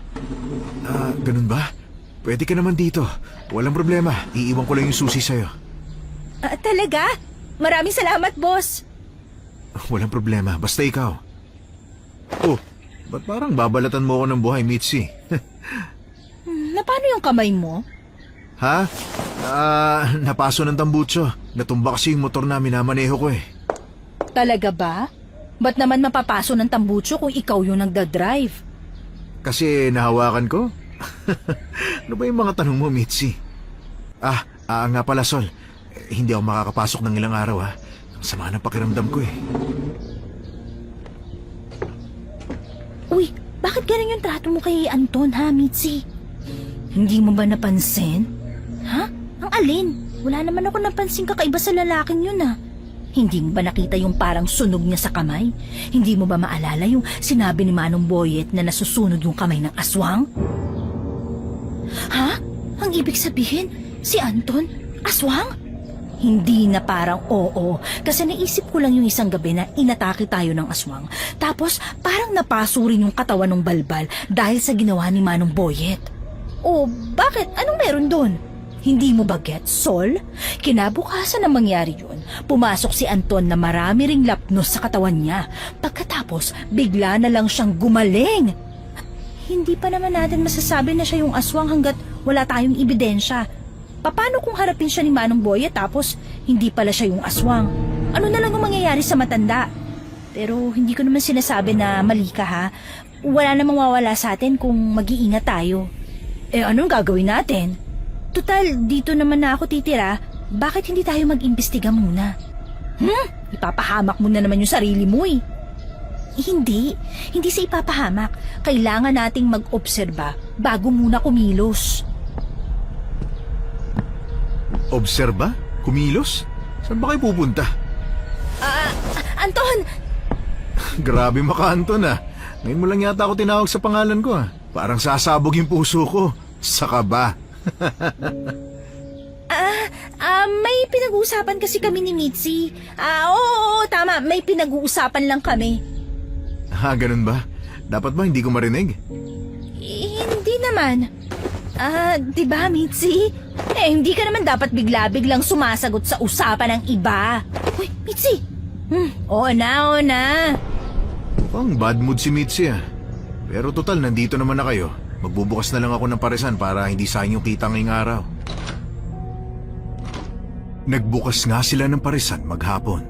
S2: Ganun ba? Pwede ka naman dito. Walang problema. Iiwan ko lang yung susi sa'yo.
S3: Talaga? Maraming salamat, boss.
S2: Walang problema. Basta ikaw. Oh, ba't parang babalatan mo ako ng buhay, Mitzi?
S3: Na paano yung kamay mo?
S2: Ha? Napaso ng tambutso. Natumba kasi yung motor na minamaneho ko eh.
S3: Talaga ba? Ba't naman mapapaso ng tambutso kung ikaw yung nagdadrive?
S2: Kasi nahawakan ko? Ano ba yung mga tanong mo, Mitzi? Nga pala, Sol. Hindi ako makakapasok ng ilang araw, ha? Ang sama ng pakiramdam ko eh.
S3: Uy, bakit ganun yung trato mo kay Anton, ha, Mitzi? Hindi mo ba napansin? Ha? Ang alin? Wala naman ako napansin kakaiba sa lalaking yun, ha? Hindi mo ba nakita yung parang sunog niya sa kamay? Hindi mo ba maalala yung sinabi ni Manong Boyet na nasusunog yung kamay ng aswang? Ha? Ang ibig sabihin, si Anton, aswang? Hindi na parang oo, kasi naisip ko lang yung isang gabi na inatake tayo ng aswang. Tapos parang napaso rin yung katawan ng balbal dahil sa ginawa ni Manong Boyet. Oh, bakit? Anong meron doon? Hindi mo ba get, Sol? Kinabukasan na mangyari yun, pumasok si Anton na marami ring lapnos sa katawan niya. Pagkatapos, bigla na lang siyang gumaling. Hindi pa naman natin masasabi na siya yung aswang hanggat wala tayong ebidensya. Paano kung harapin siya ni Manong Boye tapos hindi pala siya yung aswang? Ano na lang ang mangyayari sa matanda? Pero hindi ko naman sinasabi na mali ka, ha? Wala namang mawawala sa atin kung mag-iingat tayo. Anong gagawin natin? Total, dito naman na ako titira. Bakit hindi tayo mag-imbestiga muna? Ipapahamak mo na naman yung sarili mo eh. Hindi sa ipapahamak. Kailangan nating mag-obserba bago muna kumilos.
S2: Obserba? Kumilos? Saan ba kayo pupunta?
S3: Anton!
S2: Grabe maka, Anton ah. Ngayon mo lang yata ako tinawag sa pangalan ko ah. Parang sasabog yung puso ko. Saka ba?
S3: May pinag-uusapan kasi kami ni Mitzi. Oo, tama. May pinag-uusapan lang kami.
S2: Ganun ba? Dapat ba hindi ko marinig?
S3: Hindi naman. Diba, Mitzi? Hindi ka naman dapat bigla-biglang sumasagot sa usapan ng iba. Uy, Mitzi! Oo na.
S2: Mukhang bad mood si Mitzi ah. Pero total, nandito naman na kayo. Magbubukas na lang ako ng paresan para hindi sayang yung kita ngayong araw. Nagbukas nga sila ng paresan maghapon.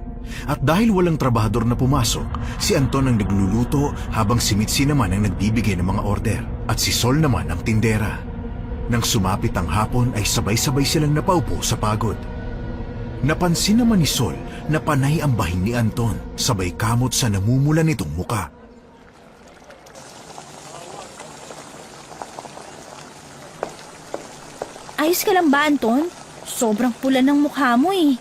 S2: At dahil walang trabahador na pumasok, si Anton ang nagluluto habang si Mitzi naman ang nagbibigay ng mga order. At si Sol naman ang tindera. Nang sumapit ang hapon ay sabay-sabay silang napaupo sa pagod. Napansin naman ni Sol na panay ang bahing ni Anton, sabay kamot sa namumula nitong muka.
S3: Ayos ka lang ba, Anton? Sobrang pula ng mukha mo eh.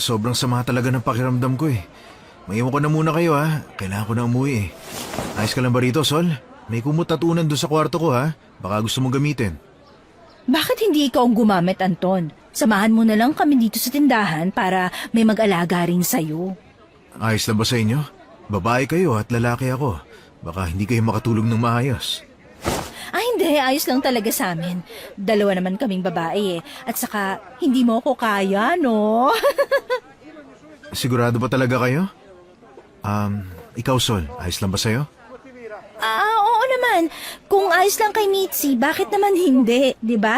S2: Sobrang sama talaga ng pakiramdam ko eh. Maiwan ko na muna kayo ha. Kailangan ko na umuwi eh. Ayos ka lang ba rito, Sol? May kumot at unan doon sa kwarto ko ha. Baka gusto mong gamitin.
S3: Bakit hindi ikaw ang gumamit, Anton? Samahan mo na lang kami dito sa tindahan para may mag-alaga rin sa'yo.
S2: Ayos lang ba sa inyo? Babae kayo at lalaki ako. Baka hindi kayo makatulog ng maayos.
S3: Hindi. Ayos lang talaga sa amin. Dalawa naman kaming babae eh. At saka, hindi mo ako kaya, no?
S2: Sigurado ba talaga kayo? Ikaw, Sol, ayos lang ba sa'yo?
S3: Oo naman. Kung ayos lang kay Mitzi, bakit naman hindi, di ba?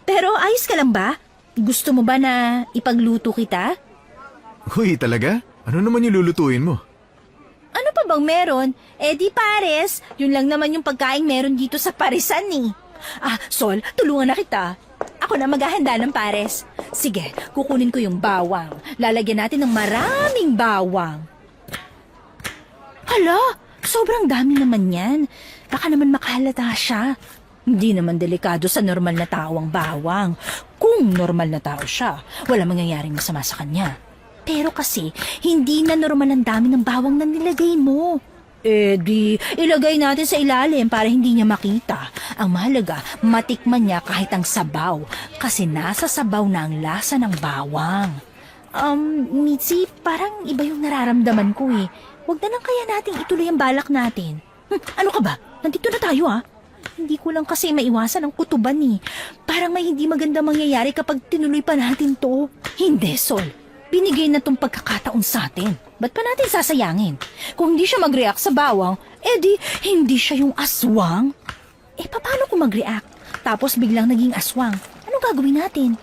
S3: Pero ayos ka lang ba? Gusto mo ba na ipagluto kita?
S2: Uy, talaga? Ano naman yung lulutuin mo?
S3: Ano pa bang meron? Di pares. Yun lang naman yung pagkain meron dito sa paresan eh. Sol, tulungan na kita. Ako na maghahanda ng pares. Sige, kukunin ko yung bawang. Lalagyan natin ng maraming bawang. Hala, sobrang dami naman yan. Baka naman makahalata siya. Hindi naman delikado sa normal na tao ang bawang. Kung normal na tao siya, wala mangyayaring masama sa kanya. Pero kasi, hindi na normal ang dami ng bawang na nilagay mo. Di, ilagay natin sa ilalim para hindi niya makita. Ang mahalaga, matikman niya kahit ang sabaw. Kasi nasa sabaw na ang lasa ng bawang. Mitzi, parang iba yung nararamdaman ko eh. Huwag na lang kaya nating ituloy ang balak natin. Ano ka ba? Nandito na tayo ah. Hindi ko lang kasi maiwasan ang kutuban eh. Parang may hindi maganda mangyayari kapag tinuloy pa natin to. Hindi, Sol. Binigay na tong pagkakataon sa atin. Ba't pa natin sasayangin? Kung hindi siya mag-react sa bawang, edi hindi siya yung aswang. Paano kung mag-react? Tapos biglang naging aswang. Anong gagawin natin?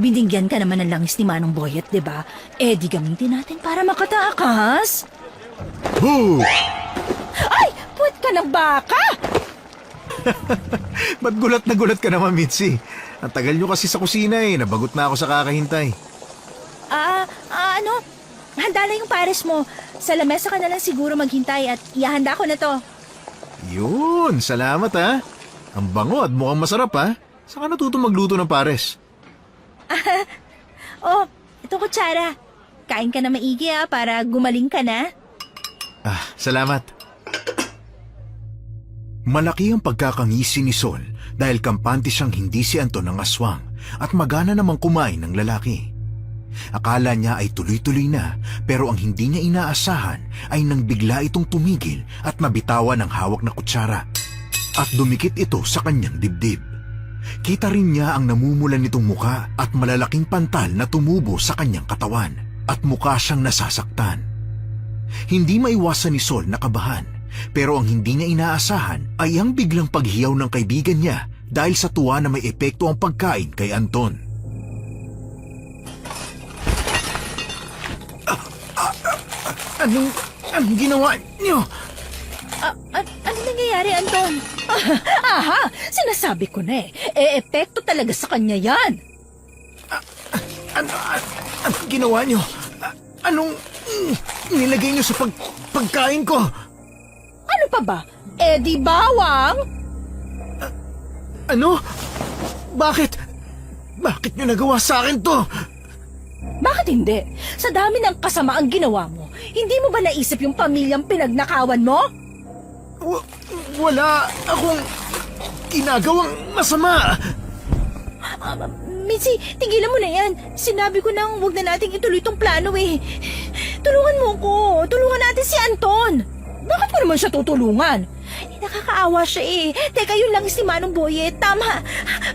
S3: Binigyan ka naman ng langis ni Manong Boyet, diba? Di gamitin natin para makatakas.
S2: Boo!
S3: Ay! Puwet ka ng baka!
S2: Ba't gulat na gulat ka naman, Mitzi? Ang tagal nyo kasi sa kusina eh. Nabagot na ako sa kakahintay.
S3: Ano? Handa na yung pares mo. Sa lamesa ka na lang siguro maghintay at ihanda ko na to.
S2: Yun, salamat ha. Ang bango at mukhang masarap ha. Saan ka natuto magluto ng pares?
S3: Oh, ito kutsara. Kain ka na maigi para gumaling ka na.
S2: Salamat. Malaki ang pagkakangisi ni Sol dahil kampante siyang hindi si Anton ang aswang at magana namang kumain ng lalaki. Akala niya ay tuloy-tuloy na pero ang hindi niya inaasahan ay nang bigla itong tumigil at mabitawan ang hawak na kutsara at dumikit ito sa kanyang dibdib. Kita rin niya ang namumulan nitong muka at malalaking pantal na tumubo sa kanyang katawan at mukha siyang nasasaktan. Hindi maiwasan ni Sol na kabahan pero ang hindi niya inaasahan ay ang biglang paghiyaw ng kaibigan niya dahil sa tuwa na may epekto ang pagkain kay Anton. Anong ginawa niyo?
S3: Ano nangyayari, Anton? Aha! Sinasabi ko na epekto talaga sa kanya yan.
S2: Anong ginawa niyo? Anong nilagay niyo sa pagkain ko?
S3: Ano pa ba? Di bawang?
S2: Ano? Bakit? Bakit niyo nagawa sa akin to?
S3: Bakit hindi? Sa dami ng kasamaang ginawa mo, hindi mo ba naisip yung pamilyang pinagnakawan mo?
S2: Wala akong ginagawang masama.
S3: Mitzi, tigilan mo na yan. Sinabi ko nang huwag na nating ituloy tong plano eh. Tulungan mo ko. Tulungan natin si Anton. Bakit mo naman siya tutulungan? Nakakaawa siya eh. Teka, yun lang si Manong Boyet. Tama.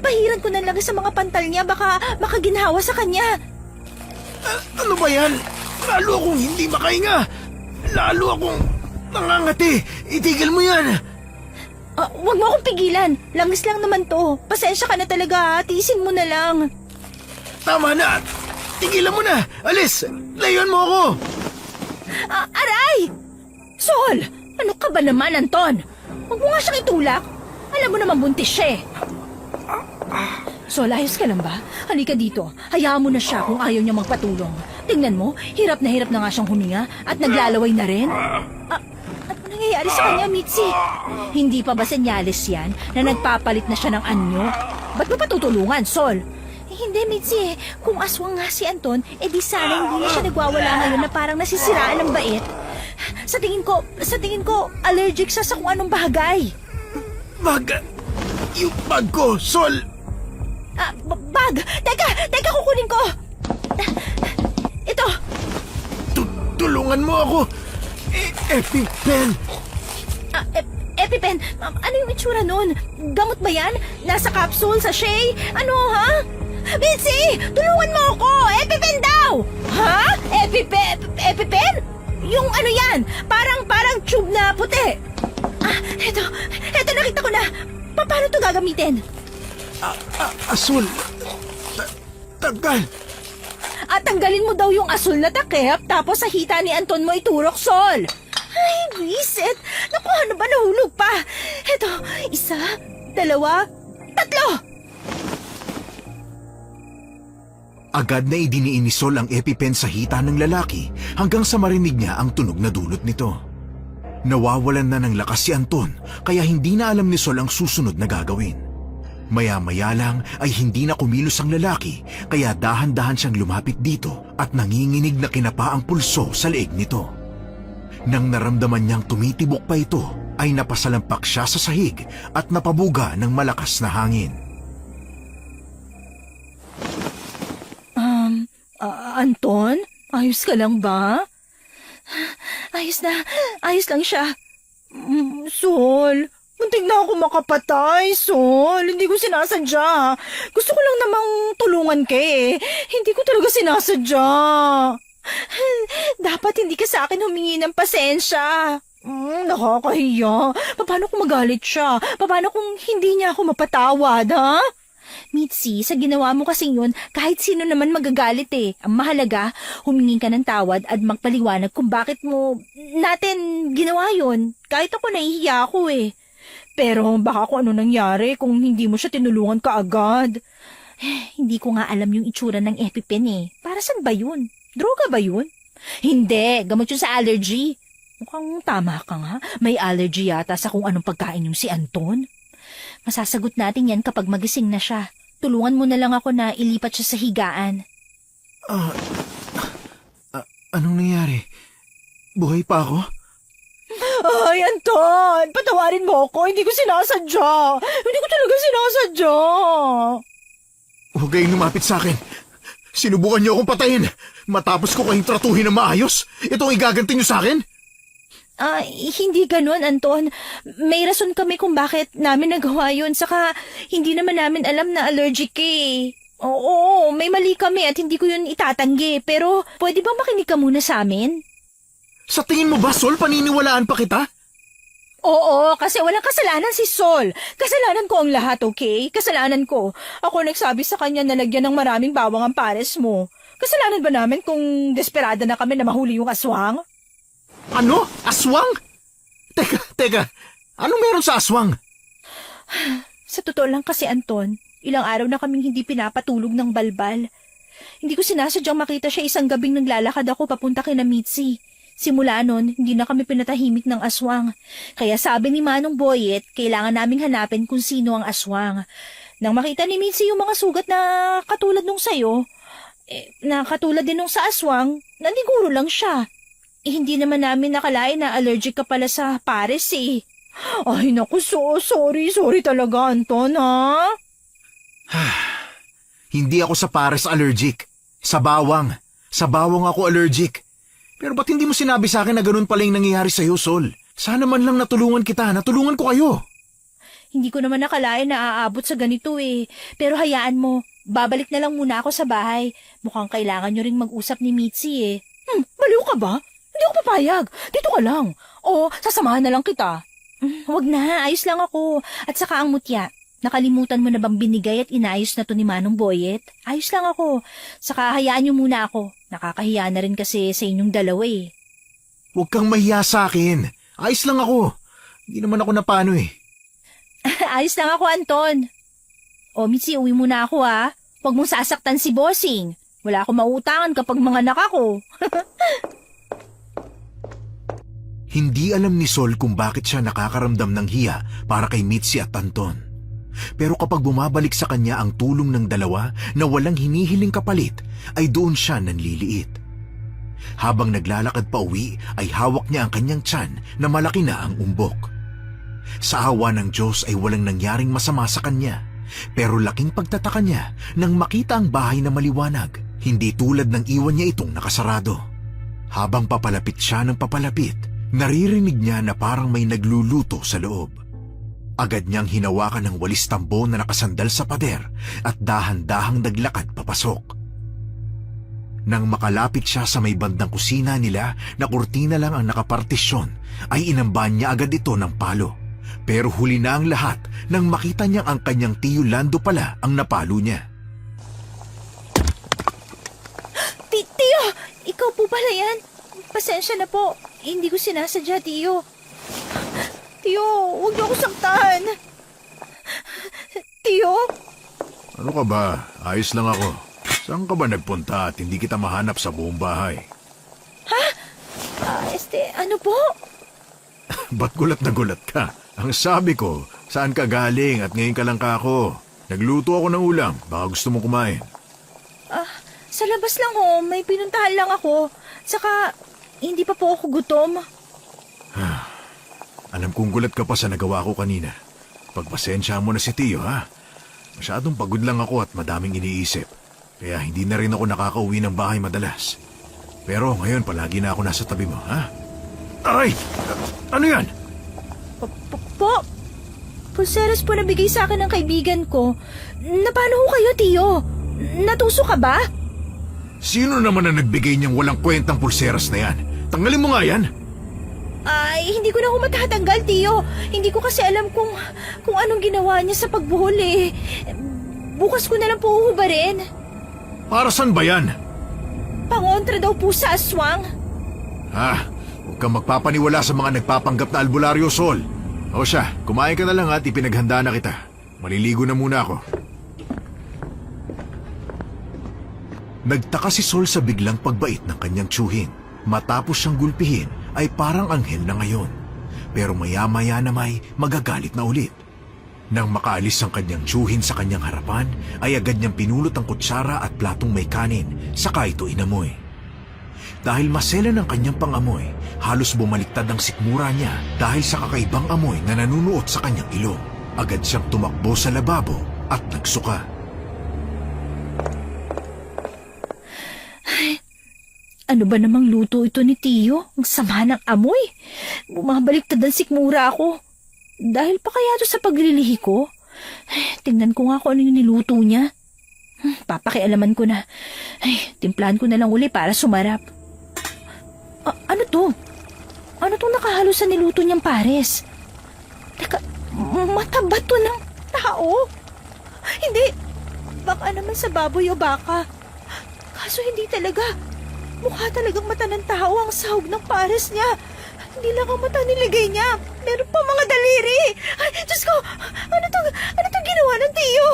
S3: Pahiran ko na lang sa mga pantal niya. Baka makaginhawa sa kanya.
S2: Ano ba yan? Lalo akong hindi makahinga. Lalo akong nangangati. Itigil mo yan.
S3: Huwag mo akong pigilan. Langis lang naman to. Pasensya ka na talaga. Tiisin mo na lang.
S2: Tama na. Tigilan mo na. Alis. Layuan mo ako.
S3: Aray! Sol! Ano ka ba naman, Anton? Huwag mo nga siyang itulak. Alam mo naman buntis siya eh. Sol, ayos ka lang ba? Halika dito. Hayaan mo na siya kung ayaw niya magpatulong. Tingnan mo, hirap na nga siyang huminga at naglalaway na rin. Ano nangyayari sa kanya, Mitzi? Hindi pa ba senyales yan na nagpapalit na siya ng anyo? Ba't mo patutulungan, Sol? Hindi, Mitzi. Kung aswang nga si Anton, di sana hindi na siya nagwawala ngayon na parang nasisiraan ng bait. Sa tingin ko, allergic siya sa kung anong bagay.
S2: Yung bag ko, Sol.
S3: Bag! Teka, kukunin ko! Ito!
S2: Tulungan mo ako. EpiPen.
S3: EpiPen? Ano yung itsura nun? Gamot ba yan? Nasa capsule, sachet? Ano, ha? Mitzi! Tulungan mo ako! EpiPen daw! Ha? EpiPen? Yung ano yan? Parang tube na puti. Eto, nakita ko na. Paano to gagamitin?
S2: Asul. Tanggal.
S3: Tanggalin mo daw yung asul na takip, tapos sa hita ni Anton mo iturok, Sol. Ay, Vincent. Naku, ano ba nahulog pa? Eto, 1, 2, 3.
S2: Agad na idiniin ni Sol ang EpiPen sa hita ng lalaki hanggang sa marinig niya ang tunog na dulot nito. Nawawalan na ng lakas si Anton kaya hindi na alam ni Sol ang susunod na gagawin. Maya-maya lang ay hindi na kumilos ang lalaki kaya dahan-dahan siyang lumapit dito at nanginginig na kinapa ang pulso sa leeg nito. Nang naramdaman niyang tumitibok pa ito ay napasalampak siya sa sahig at napabuga ng malakas na hangin.
S3: Anton? Ayos ka lang ba? Ayos na. Ayos lang siya. Sol, muntik na ako makapatay, Sol. Hindi ko sinasadya. Gusto ko lang namang tulungan ka eh. Hindi ko talaga sinasadya. Dapat hindi ka sa akin humingi ng pasensya. Nakakahiya. Paano kung magalit siya? Paano kung hindi niya ako mapatawad, ha? Mitzi, sa ginawa mo kasing yun, kahit sino naman magagalit eh. Ang mahalaga, humingi ka ng tawad at magpaliwanag kung bakit mo natin ginawa yun. Kahit ako nahihiya ako eh. Pero baka kung ano nangyari kung hindi mo siya tinulungan kaagad. Hindi ko nga alam yung itsura ng EpiPen eh. Para saan ba yun? Droga ba yun? Hindi, gamot yun sa allergy. Mukhang tama ka nga. May allergy yata sa kung anong pagkain yung si Anton. Masasagot natin yan kapag magising na siya. Tulungan mo na lang ako na ilipat siya sa higaan.
S2: Anong nangyari? Buhay pa ako?
S3: Ay, Anton! Patawarin mo ako. Hindi ko sinasadya. Hindi ko talaga sinasadya.
S2: Huwag kayong lumapit sa akin. Sinubukan niyo akong patayin. Matapos ko kayong tratuhin na maayos. Ito ang igaganti niyo sa akin?
S3: Hindi ganun, Anton. May rason kami kung bakit namin nagawa yun. Saka, hindi naman namin alam na allergic eh. Oo, may mali kami at hindi ko yun itatanggi. Pero, pwede bang makinig ka muna sa amin?
S2: Sa tingin mo ba, Sol, paniniwalaan pa kita?
S3: Oo, kasi walang kasalanan si Sol. Kasalanan ko ang lahat, okay? Kasalanan ko. Ako nagsabi sa kanya na lagyan ng maraming bawang ang pares mo. Kasalanan ba namin kung desperada na kami na mahuli yung aswang?
S2: Ano? Aswang? Teka. Anong meron sa aswang?
S3: Sa totoo lang kasi, Anton, ilang araw na kaming hindi pinapatulog ng balbal. Hindi ko sinasadyang makita siya isang gabing naglalakad ako papunta kina Mitzi. Simula nun, hindi na kami pinatahimik ng aswang. Kaya sabi ni Manong Boyet, kailangan naming hanapin kung sino ang aswang. Nang makita ni Mitzi yung mga sugat na katulad nung sayo, na katulad din nung sa aswang, naniguro lang siya. Hindi naman namin nakalain na allergic ka pala sa pares eh. Ay naku, sorry talaga, Anton, ha?
S2: Hindi ako sa pares allergic. Sa bawang. Sa bawang ako allergic. Pero ba't hindi mo sinabi sa akin na ganun pala yung nangyayari sa'yo, Sol? Sana man lang natulungan kita. Natulungan ko kayo.
S3: Hindi ko naman nakalain na aabot sa ganito eh. Pero hayaan mo, babalik na lang muna ako sa bahay. Mukhang kailangan nyo ring mag-usap ni Mitzi eh. Baliw ka ba? Hindi ako papayag. Dito ka lang. O, sasamahan na lang kita. Wag na, ayos lang ako. At saka ang mutya. Nakalimutan mo na bang binigay at inayos na to ni Manong Boyet? Ayos lang ako. Saka hayaan niyo muna ako. Nakakahiya na rin kasi sa inyong dalawa eh.
S2: Huwag kang mahiya sa akin. Ayos lang ako. Hindi naman ako napano eh.
S3: Ayos lang ako, Anton. O, Mitzi, uwi muna ako ha. Huwag mong sasaktan si Bossing. Wala akong mautangan kapag manganak ako.
S2: Hindi alam ni Sol kung bakit siya nakakaramdam ng hiya para kay Mitzi at Anton. Pero kapag bumabalik sa kanya ang tulong ng dalawa na walang hinihiling kapalit, ay doon siya nanliliit. Habang naglalakad pa uwi, ay hawak niya ang kanyang tiyan na malaki na ang umbok. Sa awa ng Diyos ay walang nangyaring masama sa kanya, pero laking pagtataka niya nang makita ang bahay na maliwanag, hindi tulad ng iwan niya itong nakasarado. Habang papalapit siya ng papalapit, naririnig niya na parang may nagluluto sa loob. Agad niyang hinawakan ng walis tambo na nakasandal sa pader at dahan-dahang naglakad papasok. Nang makalapit siya sa may bandang kusina nila na kurtina lang ang nakapartisyon, ay inamban niya agad ito ng palo. Pero huli na ang lahat nang makita niyang ang kanyang tiyo Lando pala ang napalo niya.
S3: Tiyo, ikaw po pala yan. Pasensya na po. Hindi ko sinasadya, Tiyo. Tiyo, huwag niyo ako saktan. Tiyo?
S2: Ano ka ba? Ayos lang ako. Saan ka ba nagpunta at hindi kita mahanap sa buong bahay?
S3: Ha? Ano po?
S2: Ba't gulat na gulat ka? Ang sabi ko, saan ka galing at ngayon ka lang ka ako? Nagluto ako ng ulam. Baka gusto mo kumain.
S3: Sa labas lang ho. May pinuntahan lang ako. Saka, hindi pa po ako gutom.
S2: Alam kong gulat ka pa sa nagawa ko kanina. Pagpasensya mo na si Tio, ha? Masyadong pagod lang ako at madaming iniisip. Kaya hindi na rin ako nakakauwi ng bahay madalas. Pero ngayon palagi na ako nasa tabi mo, ha? Aray! Ano yan?
S3: Po, pulseras po nabigay sa akin ng kaibigan ko. Na paano ho kayo, Tiyo? Natuso ka ba?
S2: Sino naman ang nagbigay niyang walang kwentang pulseras na yan? Tanggalin mo nga yan!
S3: Ay, hindi ko na ho matatanggal, Tiyo. Hindi ko kasi alam kung anong ginawa niya sa pagbuhol eh. Bukas ko na lang po uhubarin.
S2: Para saan ba yan?
S3: Pangontra daw po sa aswang.
S2: Huwag kang magpapaniwala sa mga nagpapanggap na albularyo, Sol. O siya, kumain ka na lang at ipinaghanda na kita. Maliligo na muna ako. Nagtaka si Sol sa biglang pagbait ng kanyang tiyuhin. Matapos siyang gulpihin, ay parang anghel na ngayon. Pero maya-maya na may magagalit na ulit. Nang makaalis ang kanyang tiyuhin sa kanyang harapan, ay agad niyang pinulot ang kutsara at platong may kanin, saka ito inamoy. Dahil masela ng kanyang pangamoy, halos bumaliktad ang sikmura niya dahil sa kakaibang amoy na nanunuot sa kanyang ilong. Agad siyang tumakbo sa lababo at nagsuka.
S3: Ano ba namang luto ito ni Tiyo? Ang sama ng amoy. Bumabaliktad ang sikmura ako. Dahil pa kaya to sa paglilihi ko? Tingnan ko nga kung ano yung niluto niya. Papakialaman ko na. Timplahan ko na lang uli para sumarap. Ano to? Ano tong nakahalo sa niluto niyang pares? Teka, mataba to ng tao? Hindi. Baka naman sa baboy o baka. Kaso hindi talaga. Mukha talagang mata ng tao ang sahog ng pares niya. Hindi lang ang mata nilagay niya. Meron pa mga daliri. Ay, Diyos ko! Ano to ginawa ng Tiyo?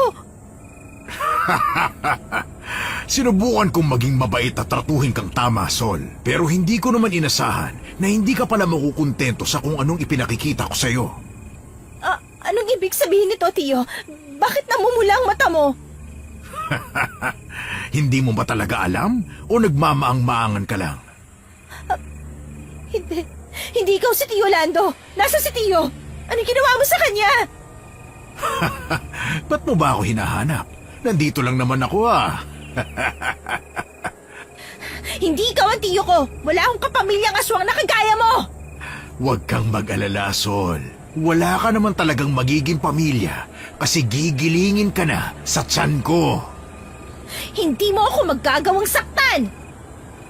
S2: Sinubukan kong maging mabait at tratuhin kang tama, Sol. Pero hindi ko naman inasahan na hindi ka pala makukuntento sa kung anong ipinakikita ko sa'yo.
S3: Anong ibig sabihin nito, Tiyo? Bakit namumula ang mata mo?
S2: Hindi mo ba talaga alam? O nagmamaang-maangan ka lang?
S3: Hindi ikaw si Tiyo Lando. Nasa si Tiyo? Anong ginawa mo sa kanya?
S2: Ba't mo ba ako hinahanap? Nandito lang naman ako,
S3: Hindi ikaw ang Tiyo ko. Wala akong kapamilyang aswang na kagaya mo.
S2: Huwag kang mag-alala, Sol. Wala ka naman talagang magiging pamilya kasi gigilingin ka na sa tiyan ko.
S3: Hindi mo ako magagawang saktan.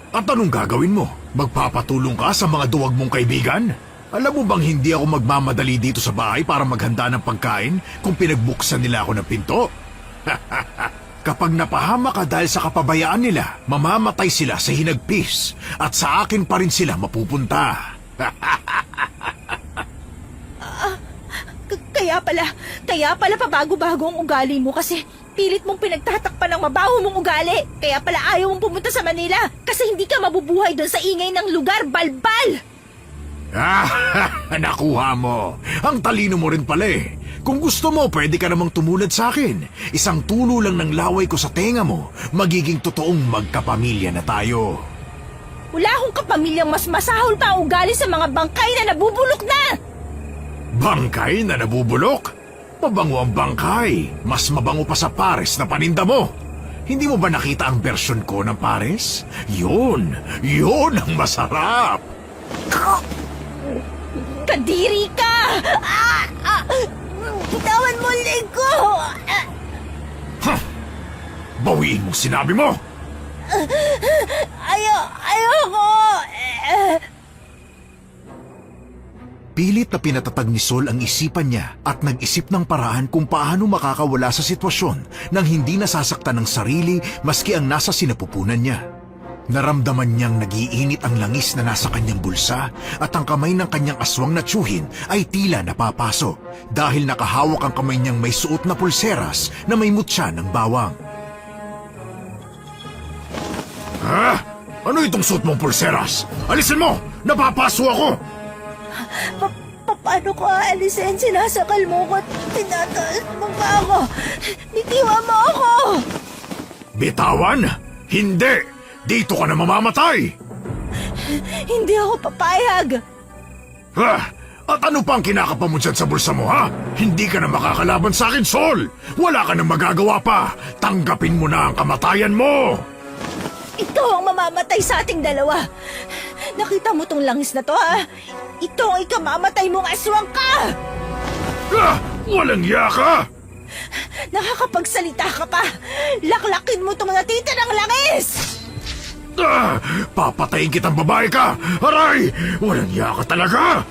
S2: At anong gagawin mo? Magpapatulong ka sa mga duwag mong kaibigan? Alam mo bang hindi ako magmamadali dito sa bahay para maghanda ng pagkain kung pinagbuksan nila ako ng pinto? Kapag napahama ka dahil sa kapabayaan nila, mamamatay sila sa hinagpis at sa akin pa rin sila mapupunta.
S3: Kaya pala pabago-bago ang ugali mo kasi pilit mong pinagtatakpan ng mabaho mong ugali. Kaya pala ayaw mong pumunta sa Manila kasi hindi ka mabubuhay doon sa ingay ng lugar, balbal!
S2: Nakuha mo. Ang talino mo rin pala eh. Kung gusto mo, pwede ka namang tumulad sa akin. Isang tulo lang ng laway ko sa tenga mo, magiging totoong magkapamilya na tayo.
S3: Wala akong kapamilyang mas masahol pa ang ugali sa mga bangkay na nabubulok na!
S2: Bangkay na nabubulok? Mabango ang bangkay. Mas mabango pa sa pares na paninda mo. Hindi mo ba nakita ang bersyon ko ng pares? Yun ang masarap.
S3: Kadiri ka! Bitawan mo ang leg ko!
S2: Bawiin mo sinabi mo!
S3: Ayoko!
S2: Pilit na pinatatag ni Sol ang isipan niya at nag-isip ng paraan kung paano makakawala sa sitwasyon nang hindi nasasaktan ng sarili maski ang nasa sinapupunan niya. Naramdaman niyang nagiinit ang langis na nasa kanyang bulsa at ang kamay ng kanyang aswang na tiyuhin ay tila napapaso dahil nakahawak ang kamay niyang may suot na pulseras na may mutya ng bawang. Ano itong suot mong pulseras? Alisin mo! Napapaso ako!
S3: Paano ko aalisin? Sinasakal mo ko at tinataas mo pa ako. Bitiwan mo ako!
S2: Bitawan? Hindi! Dito ka na mamamatay!
S3: Hindi ako papayag.
S2: At ano pang kinakapa mo dyan sa bulsa mo, ha? Hindi ka na makakalaban sa akin, Sol! Wala ka nang magagawa pa! Tanggapin mo na ang kamatayan mo!
S3: Ikaw ang mamamatay sa ating dalawa. Nakita mo tong langis na to, ha? Ito ang ikamamatay mong aswang ka!
S2: Ah! Walang iya ka!
S3: Nakakapagsalita ka pa! Laklakin mo tong natitirang langis!
S2: Ah! Papatayin kitang babae ka! Aray! Walang iya ka talaga!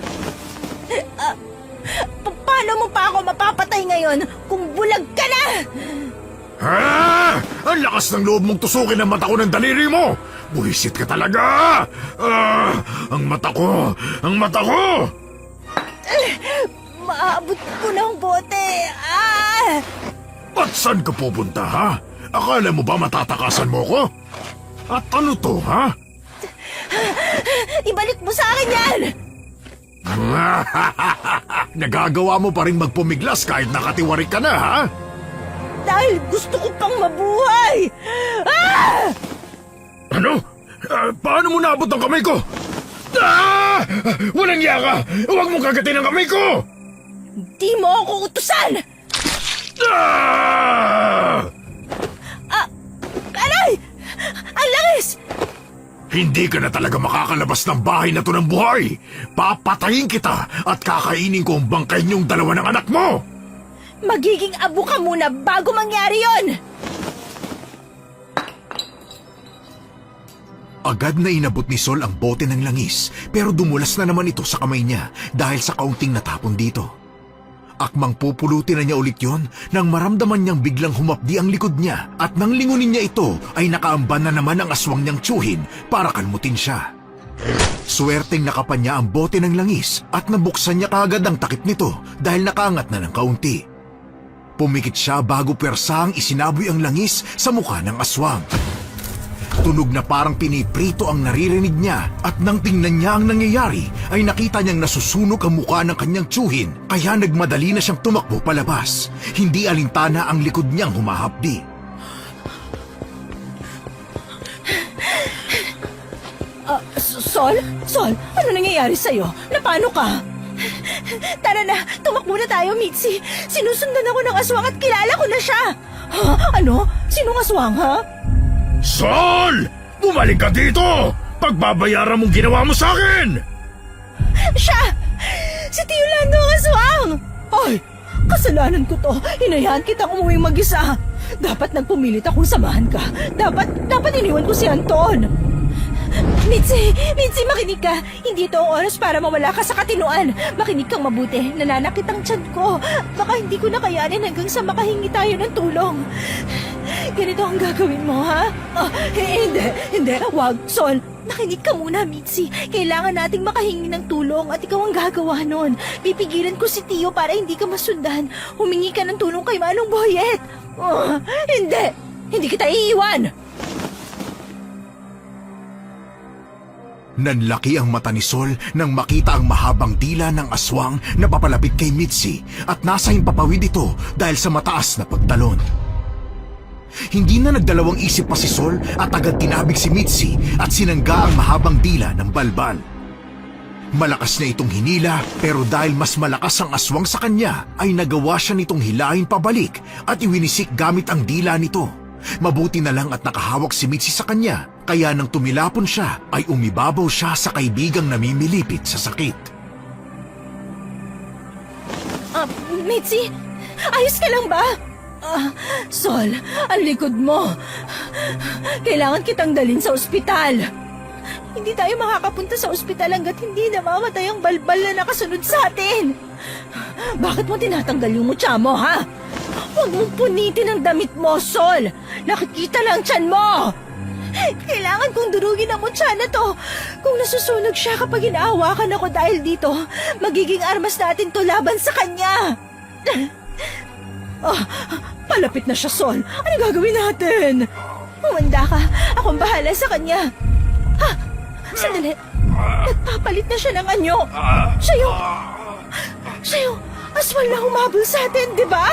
S3: Paano mo pa ako mapapatay ngayon kung bulag ka na?
S2: Ah! Ang lakas ng loob mong tusukin ang mata ko ng daliri mo! Buwisit ka talaga! Ah! Ang mata ko! Ang mata ko!
S3: Maabot ko ng bote. Ah!
S2: At saan ka pupunta, ha? Akala mo ba matatakasan mo ko? At ano to, ha?
S3: Ibalik mo sa akin yan!
S2: Nagagawa mo pa rin magpumiglas kahit nakatiwari ka na, ha?
S3: Dahil gusto ko pang mabuhay! Ah!
S2: Ano? Paano mo naabot ang kamay ko? Ah! Walang iya ka! Huwag mong kagatin ang kamay ko!
S3: Di mo ako utusan!
S2: Ah!
S3: Aray! Ang langis!
S2: Hindi ka na talaga makakalabas ng bahay na to ng buhay! Papatayin kita at kakainin ko ang bangkay niyong dalawa ng anak mo!
S3: Magiging abo ka muna bago mangyari yon!
S2: Agad na inabot ni Sol ang bote ng langis pero dumulas na naman ito sa kamay niya dahil sa kaunting natapon dito. Akmang pupulutin na niya ulit yon nang maramdaman niyang biglang humapdi ang likod niya at nang lingunin niya ito ay nakaamban na naman ang aswang niyang tsuhin para kalmutin siya. Swerteng nakapan niya ang bote ng langis at nabuksan niya kaagad ang takip nito dahil nakaangat na ng kaunti. Pumikit siya bago pwersahang isinaboy ang langis sa mukha ng aswang. Tunog na parang piniprito ang naririnig niya at nang tingnan niya ang nangyayari ay nakita niyang nasusunog ang mukha ng kanyang tsuhin kaya nagmadali na siyang tumakbo palabas. Hindi alintana ang likod niyang humahapdi.
S3: Sol? Sol, ano nangyayari sa'yo? Napano ka? Tara na, tumakbo na tayo, Mitzi. Sinusundan ako ng aswang at kilala ko na siya. Ha? Ano? Sinong aswang, ha?
S2: Sol! Bumalik ka dito! Pagbabayaran mong ginawa mo sa akin!
S3: Siya! Si Tio Lando ang aswang! Ay, kasalanan ko to. Hinayaan kitang umuwing mag-isa. Dapat nagpumilit akong samahan ka. Dapat iniwan ko si Anton. Mitzi, makinig ka. Hindi ito ang oras para mawala ka sa katinuan. Makinig kang mabuti. Nananakit ang tiyan ko. Baka hindi ko na kayanin hanggang sa makahingi tayo ng tulong. Ganito ang gagawin mo, ha? Hindi. Wag, Sol. Nakinig ka muna, Mitzi. Kailangan nating makahingi ng tulong at ikaw ang gagawa nun. Pipigilan ko si Tio para hindi ka masundan. Humingi ka ng tulong kay Manong Boyet. Hindi. Hindi kita iiwan.
S2: Nanlaki ang mata ni Sol nang makita ang mahabang dila ng aswang na papalapit kay Mitzi at nasa himpapawid ito dahil sa mataas na pagtalon. Hindi na nagdalawang isip pa si Sol at agad tinabig si Mitzi at sinangga ang mahabang dila ng balbal. Malakas na itong hinila pero dahil mas malakas ang aswang sa kanya ay nagawa siya nitong hilahin pabalik at iwinisik gamit ang dila nito. Mabuti na lang at nakahawak si Mitzi sa kanya kaya nang tumilapon siya ay umibabaw siya sa kaibigang namimilipit sa sakit.
S3: Mitzi, ayos ka lang ba? Sol, ang likod mo. Kailangan kitang dalhin sa ospital. Hindi tayo makakapunta sa ospital hanggat hindi namamatay ang balbal na nakasunod sa atin. Bakit mo tinatanggal yung mutya mo, ha? Huwag mong punitin ang damit mo, Sol. Nakikita lang tiyan mo. Kailangan kong durugin ang mutya na to. Kung nasusunog siya kapag inaawakan ako dahil dito, magiging armas natin to laban sa kanya. Palapit na siya, Sol. Ano gagawin natin? Humanda ka. Akong bahala sa kanya. Sandali. Nagpapalit na siya ng anyo. Siya yung aswal na humabol sa atin, di ba?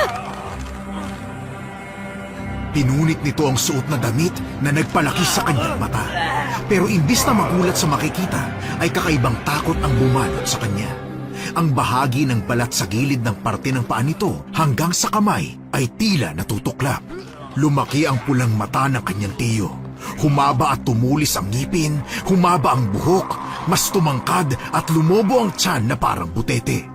S2: Pinunit nito ang suot na damit na nagpalaki sa kanyang mata. Pero imbis na magulat sa makikita, ay kakaibang takot ang bumalot sa kanya. Ang bahagi ng balat sa gilid ng parte ng paa nito hanggang sa kamay ay tila natutuklap. Lumaki ang pulang mata ng kanyang tiyo. Humaba at tumulis ang ngipin, humaba ang buhok, mas tumangkad at lumobo ang tiyan na parang butete.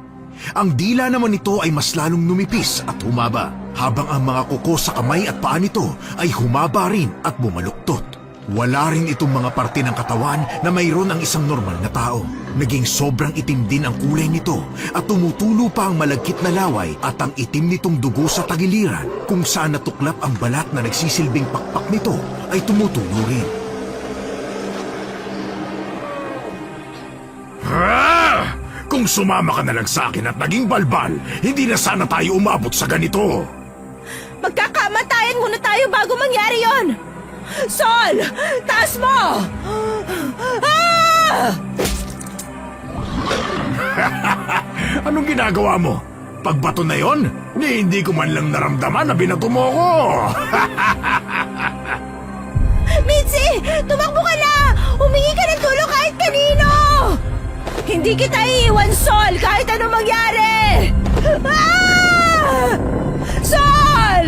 S2: Ang dila naman nito ay mas lalong numipis at humaba, habang ang mga kuko sa kamay at paa nito ay humaba rin at bumaluktot. Wala rin itong mga parte ng katawan na mayroon ang isang normal na tao. Naging sobrang itim din ang kulay nito at tumutulo pa ang malagkit na laway at ang itim nitong dugo sa tagiliran kung saan natuklap ang balat na nagsisilbing pakpak nito ay tumutulo rin. Kung sumama ka na lang sa akin at naging balbal, hindi na sana tayo umabot sa ganito.
S3: Magkakamatayan muna tayo bago mangyari yon! Sol! Taas mo! Ah!
S2: Anong ginagawa mo? Pagbato na yon, hindi ko man lang naramdaman na binato mo ko.
S3: Mitzi! Tumakbo ka na! Humingi ka ng tulong kahit kanino! Hindi kita iiwan, Sol, kahit anong mangyari! Ah! Sol!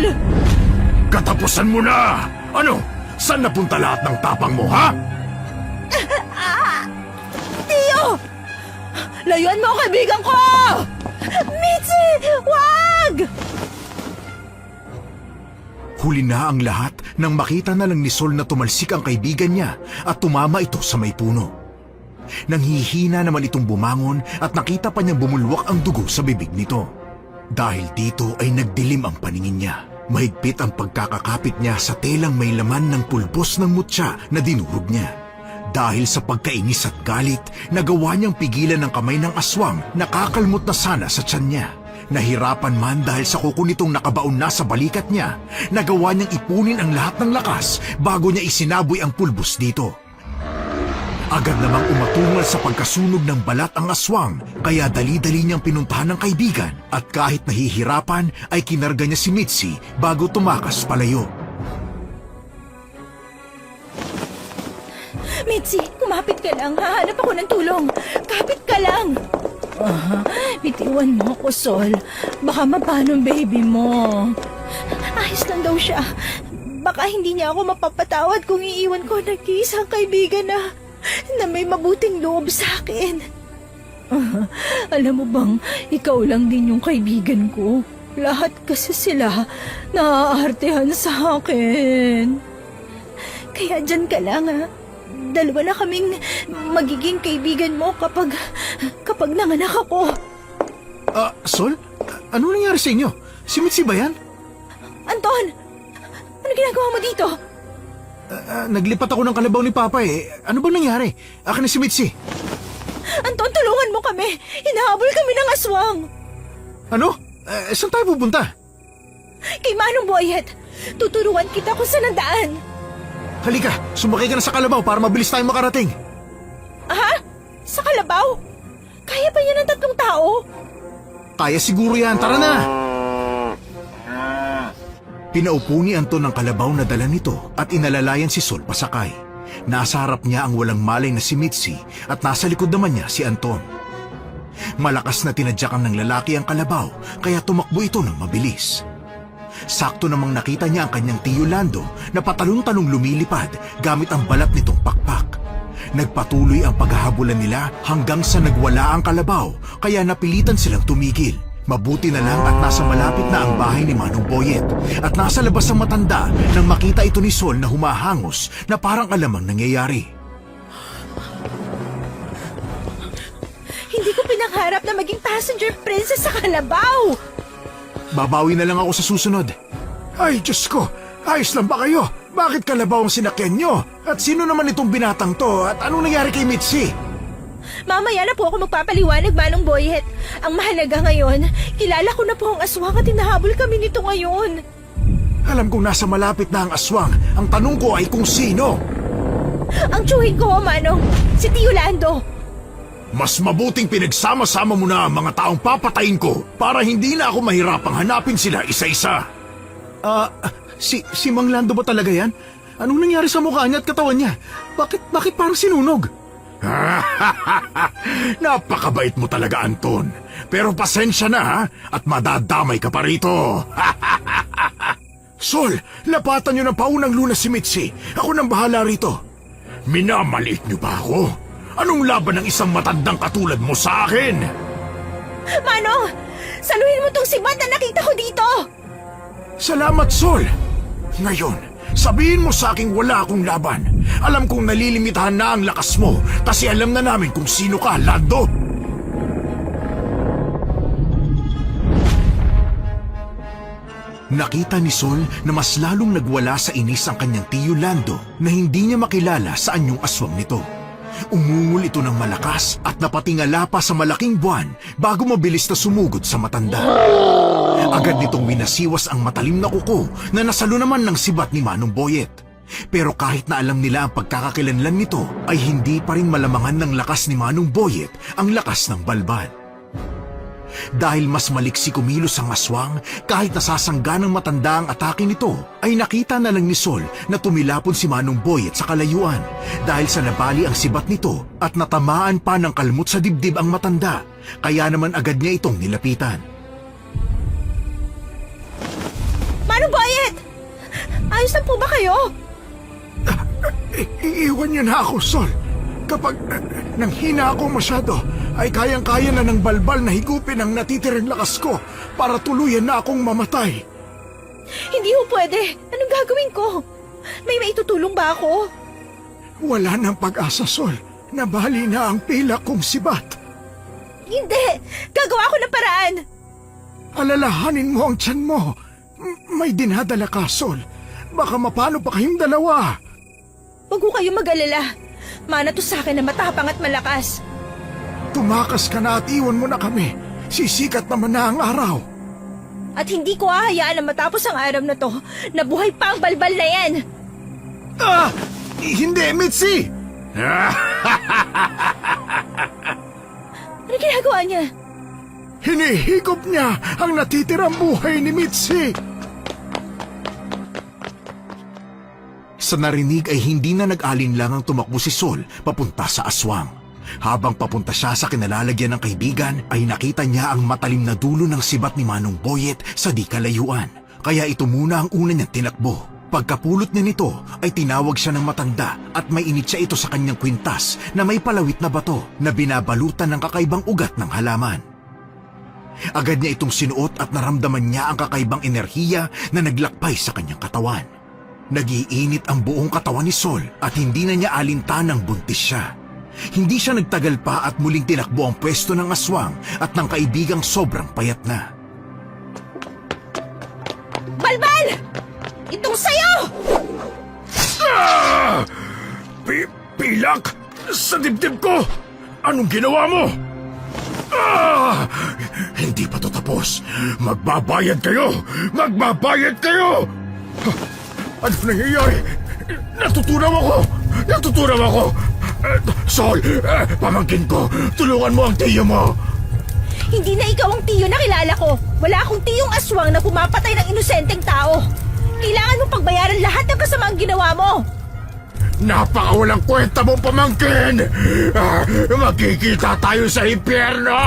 S2: Katapusan mo na! Ano? Saan napunta lahat ng tapang mo, ha?
S3: Tio! Layuan mo ang kaibigan ko! Mitzi! Wag!
S2: Huli na ang lahat nang makita na lang ni Sol na tumalsik ang kaibigan niya at tumama ito sa may puno. Nanghihina naman itong bumangon at nakita pa niyang bumulwak ang dugo sa bibig nito. Dahil dito ay nagdilim ang paningin niya. Mahigpit ang pagkakakapit niya sa telang may laman ng pulbos ng mutya na dinurog niya. Dahil sa pagkainis at galit, nagawa niyang pigilan ng kamay ng aswang na kakalmot na sana sa tiyan niya. Nahirapan man dahil sa kuko nitong nakabaon na sa balikat niya, nagawa niyang ipunin ang lahat ng lakas bago niya isinaboy ang pulbos dito. Agad namang umatungal sa pagkasunog ng balat ang aswang, kaya dali-dali niyang pinuntahan ng kaibigan at kahit nahihirapan ay kinarga niya si Mitzi bago tumakas palayo.
S3: Mitzi, kumapit ka lang. Hahanap ako ng tulong. Kapit ka lang. Bitiwan mo ako, Sol. Baka mapano ang baby mo. Ayos lang daw siya. Baka hindi niya ako mapapatawad kung iiwan ko nag-iisang kaibigan na may mabuting loob sa akin. Alam mo bang, ikaw lang din yung kaibigan ko. Lahat kasi sila naaartehan sa akin. Kaya dyan ka lang, ha. Dalawa na kaming magiging kaibigan mo kapag nanganak ako.
S2: Sol? Ano nangyari sa inyo? Si Mitzi ba yan?
S3: Anton! Ano ginagawa mo dito?
S2: Naglipat ako ng kalabaw ni Papa eh. Ano bang nangyari? Akin na si Mitzi.
S3: Anton, tulungan mo kami! Hinahabol kami ng aswang!
S2: Ano? Saan tayo pupunta?
S3: Kay Manong Boyet! Tuturuan kita kung saan ang daan!
S2: Halika, sumakay ka na sa kalabaw para mabilis tayong makarating.
S3: Ha? Sa kalabaw? Kaya ba yan ng 3 tao?
S2: Kaya siguro yan, tara na! Pinaupo ni Anton ang kalabaw na dala nito at inalalayan si Sol pasakay. Nasa harap niya ang walang malay na si Mitzi at nasa likod naman niya si Anton. Malakas na tinadyakan ng lalaki ang kalabaw kaya tumakbo ito ng mabilis. Sakto namang nakita niya ang kanyang tiyo Lando na patalong-talong lumilipad gamit ang balat nitong pakpak. Nagpatuloy ang paghahabulan nila hanggang sa nagwala ang kalabaw kaya napilitan silang tumigil. Mabuti na lang at nasa malapit na ang bahay ni Manong Boyet at nasa labas ang matanda nang makita ito ni Sol na humahangos na parang alamang nangyayari.
S3: Hindi ko pinangarap na maging passenger princess sa kalabaw!
S2: Babawi na lang ako sa susunod. Ay, Diyos ko! Ayos lang ba kayo? Bakit kalabaw ang sinakyan nyo? At sino naman itong binatang to? At anong nangyari kay Mitzi?
S3: Mamaya na po ako magpapaliwanag, Manong Boyet. Ang mahalaga ngayon, kilala ko na po ang aswang at hinahabol kami nito ngayon.
S2: Alam kong nasa malapit na ang aswang. Ang tanong ko ay kung sino?
S3: Ang tiyuhin ko, Manong, si Tio Lando.
S2: Mas mabuting pinagsama-sama mo na ang mga taong papatayin ko para hindi na ako mahirapang hanapin sila isa-isa. Si Mang Lando ba talaga yan? Anong nangyari sa mukha niya at katawan niya? Bakit parang sinunog? Napakabait mo talaga, Anton. Pero pasensya na ha, at madadamay ka pa rito. Sol, lapatan niyo ng paunang lunas si Mitzi. Ako nang bahala rito. Minamaliit niyo ba ako? Anong laban ng isang matandang katulad mo sa akin?
S3: Manong, saluhin mo tong sibat na nakita ko dito!
S2: Salamat, Sol. Ngayon, sabihin mo sa aking wala akong laban. Alam kong nalilimitahan na ang lakas mo kasi alam na namin kung sino ka, Lando. Nakita ni Sol na mas lalong nagwala sa inis ang kanyang tiyo Lando na hindi niya makilala sa anyong aswang nito. Umungol ito ng malakas at napatingala pa sa malaking buwan bago mabilis na sumugod sa matanda. Agad nitong winasiwas ang matalim na kuko na nasalo naman ng sibat ni Manong Boyet. Pero kahit na alam nila ang pagkakakilanlan nito, ay hindi pa rin malamangan ng lakas ni Manong Boyet ang lakas ng balbal. Dahil mas maliksi kumilos ang aswang, kahit nasasangga ng matanda ang atake nito, ay nakita na lang ni Sol na tumilapon si Manong Boyet sa kalayuan dahil sa nabali ang sibat nito at natamaan pa ng kalmot sa dibdib ang matanda, kaya naman agad niya itong nilapitan.
S3: Manong Boyet! Ayos lang po ba kayo?
S2: Iiwan niyo na ako, Sol. Kapag nanghina ako masyado, ay kayang-kaya na ng balbal na higupin ang natitirang lakas ko para tuluyan na akong mamatay.
S3: Hindi ho pwede. Anong gagawin ko? May maitutulong ba ako?
S2: Wala nang pag-asa, Sol. Nabali na ang pilak kong sibat.
S3: Hindi! Gagawa ko ng paraan!
S2: Alalahanin mo ang tiyan mo. May dinadala ka, Sol. Baka mapano pa kayong dalawa.
S3: Huwag ko kayo mag-alala. Mana to sa akin na matapang at malakas.
S2: Tumakas ka na at iwan mo na kami. Sisikat naman na ang araw.
S3: At hindi ko hahayaan na matapos ang araw na to, na buhay pa ang balbal na yan.
S2: Hindi, Mitzi!
S3: Ano ginagawa niya?
S2: Hinihigop niya ang natitirang buhay ni Mitzi. Sa narinig ay hindi na nag-alinlangang tumakbo si Sol papunta sa aswang. Habang papunta siya sa kinalalagyan ng kaibigan, ay nakita niya ang matalim na dulo ng sibat ni Manong Boyet sa di kalayuan. Kaya ito muna ang una niyang tinakbo. Pagkapulot niya nito, ay tinawag siya ng matanda at may init siya ito sa kanyang kwintas na may palawit na bato na binabalutan ng kakaibang ugat ng halaman. Agad niya itong sinuot at naramdaman niya ang kakaibang enerhiya na naglakbay sa kanyang katawan. Nag-iinit ang buong katawan ni Sol at hindi na niya alintanang buntis siya. Hindi siya nagtagal pa at muling tinakbo ang pwesto ng aswang at ng kaibigang sobrang payat na.
S3: Balbal! Itong sayo!
S2: Pilak! Sa dibdib ko! Anong ginawa mo? Hindi pa to tapos. Magbabayad kayo! Magbabayad kayo! Ano nangyayari? Natutunaw ako! Natutunaw ako! Sol, pamangkin ko, tulungan mo ang tiyo mo!
S3: Hindi na ikaw ang tiyo na kilala ko. Wala akong tiyong aswang na pumapatay ng inosenteng tao. Kailangan mong pagbayaran lahat ng kasamaang ginawa mo.
S2: Napakawalang kwenta mong pamangkin! Magkikita tayo sa impyerno!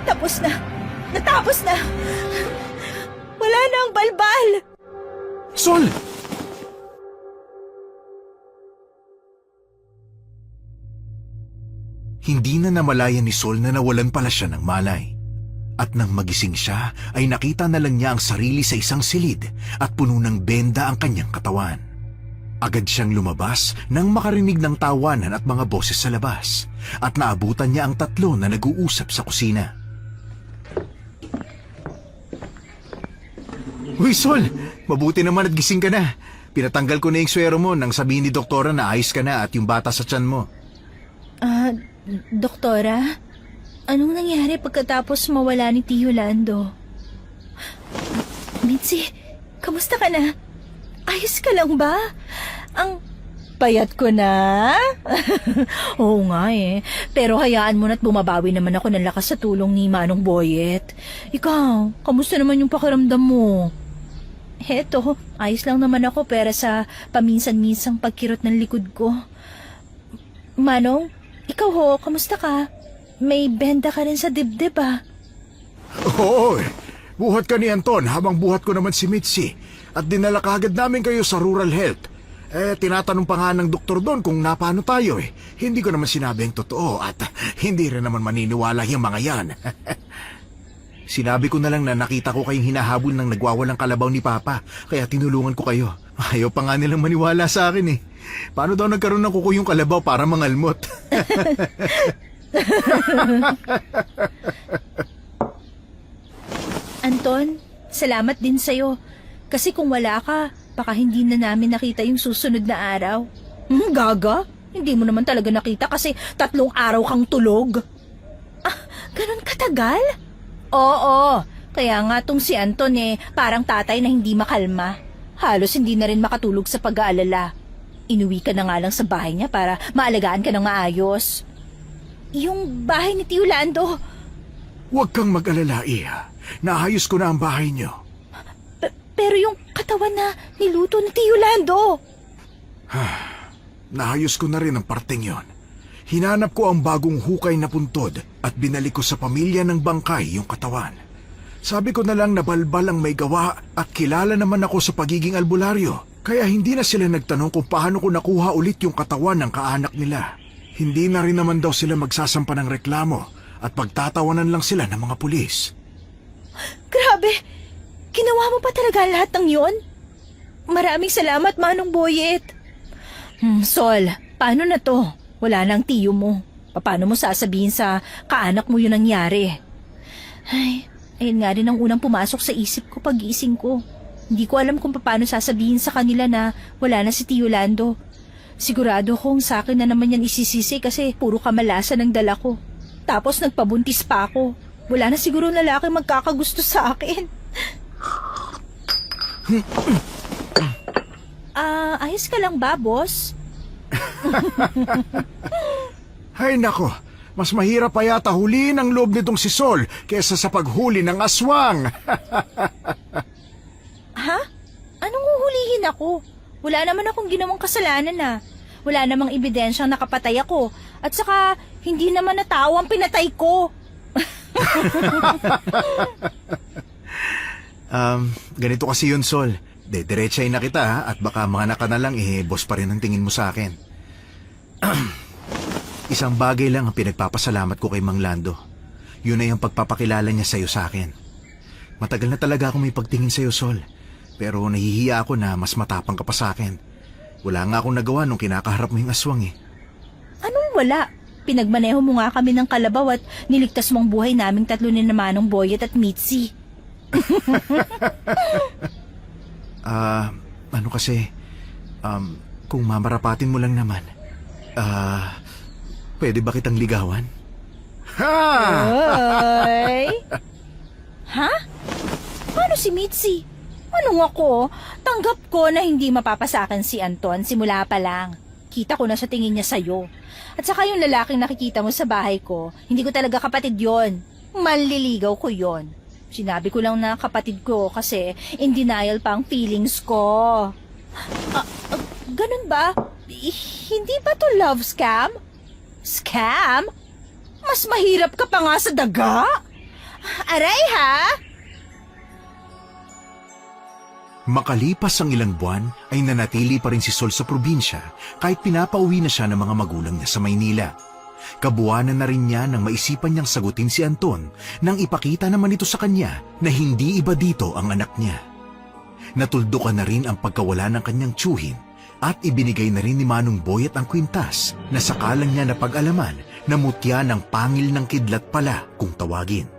S3: Tapos na. Natapos na. Wala na ang balbal.
S2: Sol! Hindi na namalayan ni Sol na nawalan pala siya ng malay. At nang magising siya, ay nakita na lang niya ang sarili sa isang silid at puno ng benda ang kanyang katawan. Agad siyang lumabas nang makarinig ng tawanan at mga boses sa labas at naabutan niya ang tatlo na nag-uusap sa kusina. Uy, Sol! Mabuti naman at gising ka na. Pinatanggal ko na yung swero mo nang sabihin ni doktora na ayos ka na at yung bata sa tiyan mo.
S3: Doktora? Anong nangyari pagkatapos mawala ni Tio Lando? Mitzi, kamusta ka na? Ayos ka lang ba? Ang payat ko na? Oo nga eh. Pero hayaan mo na't bumabawi naman ako ng lakas sa tulong ni Manong Boyet. Ikaw, kamusta naman yung pakiramdam mo? Heto, ayos lang naman ako pero sa paminsan-minsang pagkirot ng likod ko. Manong, ikaw ho, kamusta ka? May benda ka rin sa dibdib ah.
S2: Oo, buhat ka ni Anton habang buhat ko naman si Mitzi. At dinala kagad namin kayo sa Rural Health. Tinatanong pa nga ng doktor doon kung napano tayo eh. Hindi ko naman sinabi ang totoo at hindi rin naman maniniwala yung mga yan. Sinabi ko na lang na nakita ko kayong hinahabol ng nagwawalang kalabaw ni Papa, kaya tinulungan ko kayo. Ayaw pa nga nilang maniwala sa akin eh. Paano daw nagkaroon ng kuko yung kalabaw para mangalmot?
S3: Anton, salamat din sa'yo. Kasi kung wala ka, baka hindi na namin nakita yung susunod na araw. Gaga? Hindi mo naman talaga nakita kasi 3 araw kang tulog. Ah, ganun katagal? Oo, kaya nga tong si Anton parang tatay na hindi makalma. Halos hindi na rin makatulog sa pag-aalala. Inuwi ka na nga lang sa bahay niya para maalagaan ka ng maayos. Yung bahay ni Tio Lando.
S2: Huwag kang mag-alala, Iha. Naayos ko na ang bahay niyo.
S3: Pero yung katawan na niluto ni Tio Lando.
S2: Naayos ko na rin ang parteng yon. Hinanap ko ang bagong hukay na puntod at binalik ko sa pamilya ng bangkay yung katawan. Sabi ko na lang na balbal ang may gawa at kilala naman ako sa pagiging albularyo. Kaya hindi na sila nagtanong kung paano ko nakuha ulit yung katawan ng kaanak nila. Hindi na rin naman daw sila magsasampa ng reklamo at pagtatawanan lang sila ng mga pulis.
S3: Grabe! Ginawa mo pa talaga lahat ng yon? Maraming salamat, Manong Boyet. Sol, paano na to? Wala nang tiyo mo. Paano mo sasabihin sa kaanak mo yun nangyari? Ay, ayun nga rin ang unang pumasok sa isip ko pag-gising ko. Hindi ko alam kung paano sasabihin sa kanila na wala na si Tio Lando. Sigurado kong sa akin na naman yan isisisi kasi puro kamalasan ang dala ko. Tapos nagpabuntis pa ako. Wala na siguro lalaki magkakagusto sa akin. Ayos ka lang ba, boss?
S2: Hay nako, mas mahirap pa yata huliin ang loob nitong si Sol kaysa sa paghuli ng aswang.
S3: Ha? Anong huhulihin ako? Wala naman akong ginawang kasalanan na. Wala namang ebidensyang nakapatay ako. At saka, hindi naman na tao ang pinatay ko.
S2: Ganito kasi yun, Sol. Diretsahin na kita ha, at baka mga anak ka na lang boss pa rin ang tingin mo sa akin. Isang bagay lang ang pinagpapasalamat ko kay Mang Lando. Yun ay ang pagpapakilala niya sa'yo sa akin. Matagal na talaga akong may pagtingin sa'yo, Sol. Pero nahihiya ako na mas matapang ka pa sa akin. Wala nga akong nagawa nung kinakaharap mo yung aswang
S3: Anong wala? Pinagmaneho mo nga kami ng kalabaw at niligtas mong buhay naming 3 ni Manong Boyet at Mitzi.
S2: Ano kasi, kung mamarapatin mo lang naman, pwede ba kitang ligawan?
S3: Ay! Ha? Paano si Mitzi? Anong ako? Tanggap ko na hindi mapapasakan si Anton simula pa lang. Kita ko na sa tingin niya sa'yo. At saka yung lalaking nakikita mo sa bahay ko, hindi ko talaga kapatid yon. Manliligaw ko yon. Sinabi ko lang na kapatid ko kasi in denial pa ang feelings ko. Ganun ba? Hindi ba to love scam? Scam? Mas mahirap ka pa nga sa daga? Aray ha?
S2: Makalipas ang ilang buwan ay nanatili pa rin si Sol sa probinsya kahit pinapauwi na siya ng mga magulang niya sa Maynila. Kabuwanan na rin niya nang maisipan niyang sagutin si Anton nang ipakita naman ito sa kanya na hindi iba dito ang anak niya. Natuldukan na rin ang pagkawala ng kanyang tiyuhin at ibinigay na rin ni Manong Boyet ang kwintas na sakalang niya napag-alaman na mutya ng pangil ng kidlat pala kung tawagin.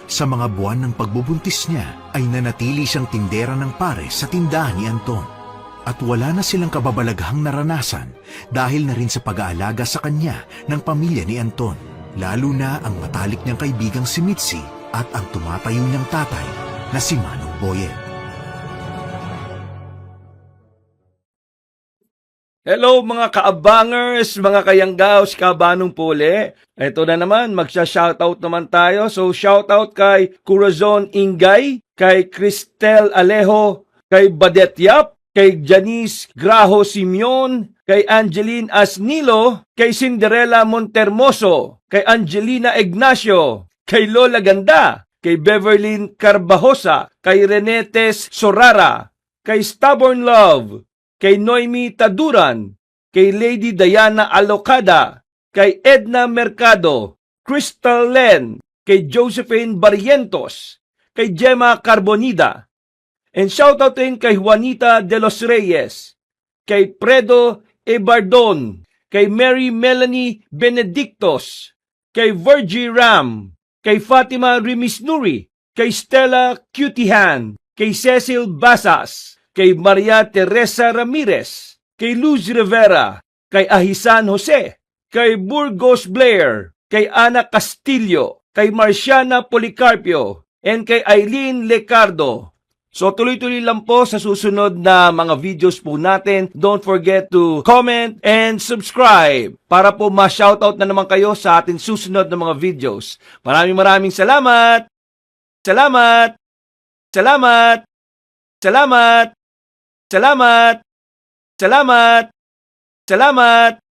S2: Sa mga buwan ng pagbubuntis niya ay nanatili siyang tindera ng pare sa tindahan ni Anton. At wala na silang kababalaghang naranasan dahil na rin sa pag-aalaga sa kanya ng pamilya ni Anton. Lalo na ang matalik niyang kaibigang si Mitzi at ang tumatayo niyang tatay na si Manong Boyet.
S4: Hello mga kaabangers, mga kayanggaws, kabanong puli. Ito na naman, magsha-shoutout naman tayo. So shoutout kay Corazon Ingay, kay Cristel Alejo, kay Badet Yap, kay Janice Graho Simeon, kay Angeline Asnilo, kay Cinderella Montermoso, kay Angelina Ignacio, kay Lola Ganda, kay Beverlyn Carbajosa, kay Renetes Sorara, kay Stubborn Love, kay Noemi Taduran, kay Lady Diana Alocada, kay Edna Mercado, Crystal Len, kay Josephine Barrientos, kay Gemma Carbonida, and shoutout din kay Juanita de los Reyes, kay Fredo Ebardon, kay Mary Melanie Benedictos, kay Virgie Ram, kay Fatima Rimisnuri, kay Stella Cutihan, kay Cecil Basas, kay Maria Teresa Ramirez, kay Luz Rivera, kay Ahisan Jose, kay Burgos Blair, kay Ana Castillo, kay Marciana Policarpio, and kay Eileen Lecardo. So tuloy-tuloy lang po sa susunod na mga videos po natin. Don't forget to comment and subscribe para po ma-shoutout na naman kayo sa ating susunod na mga videos. Maraming salamat! Salamat! Salamat! Salamat! Salamat! Salamat! Salamat!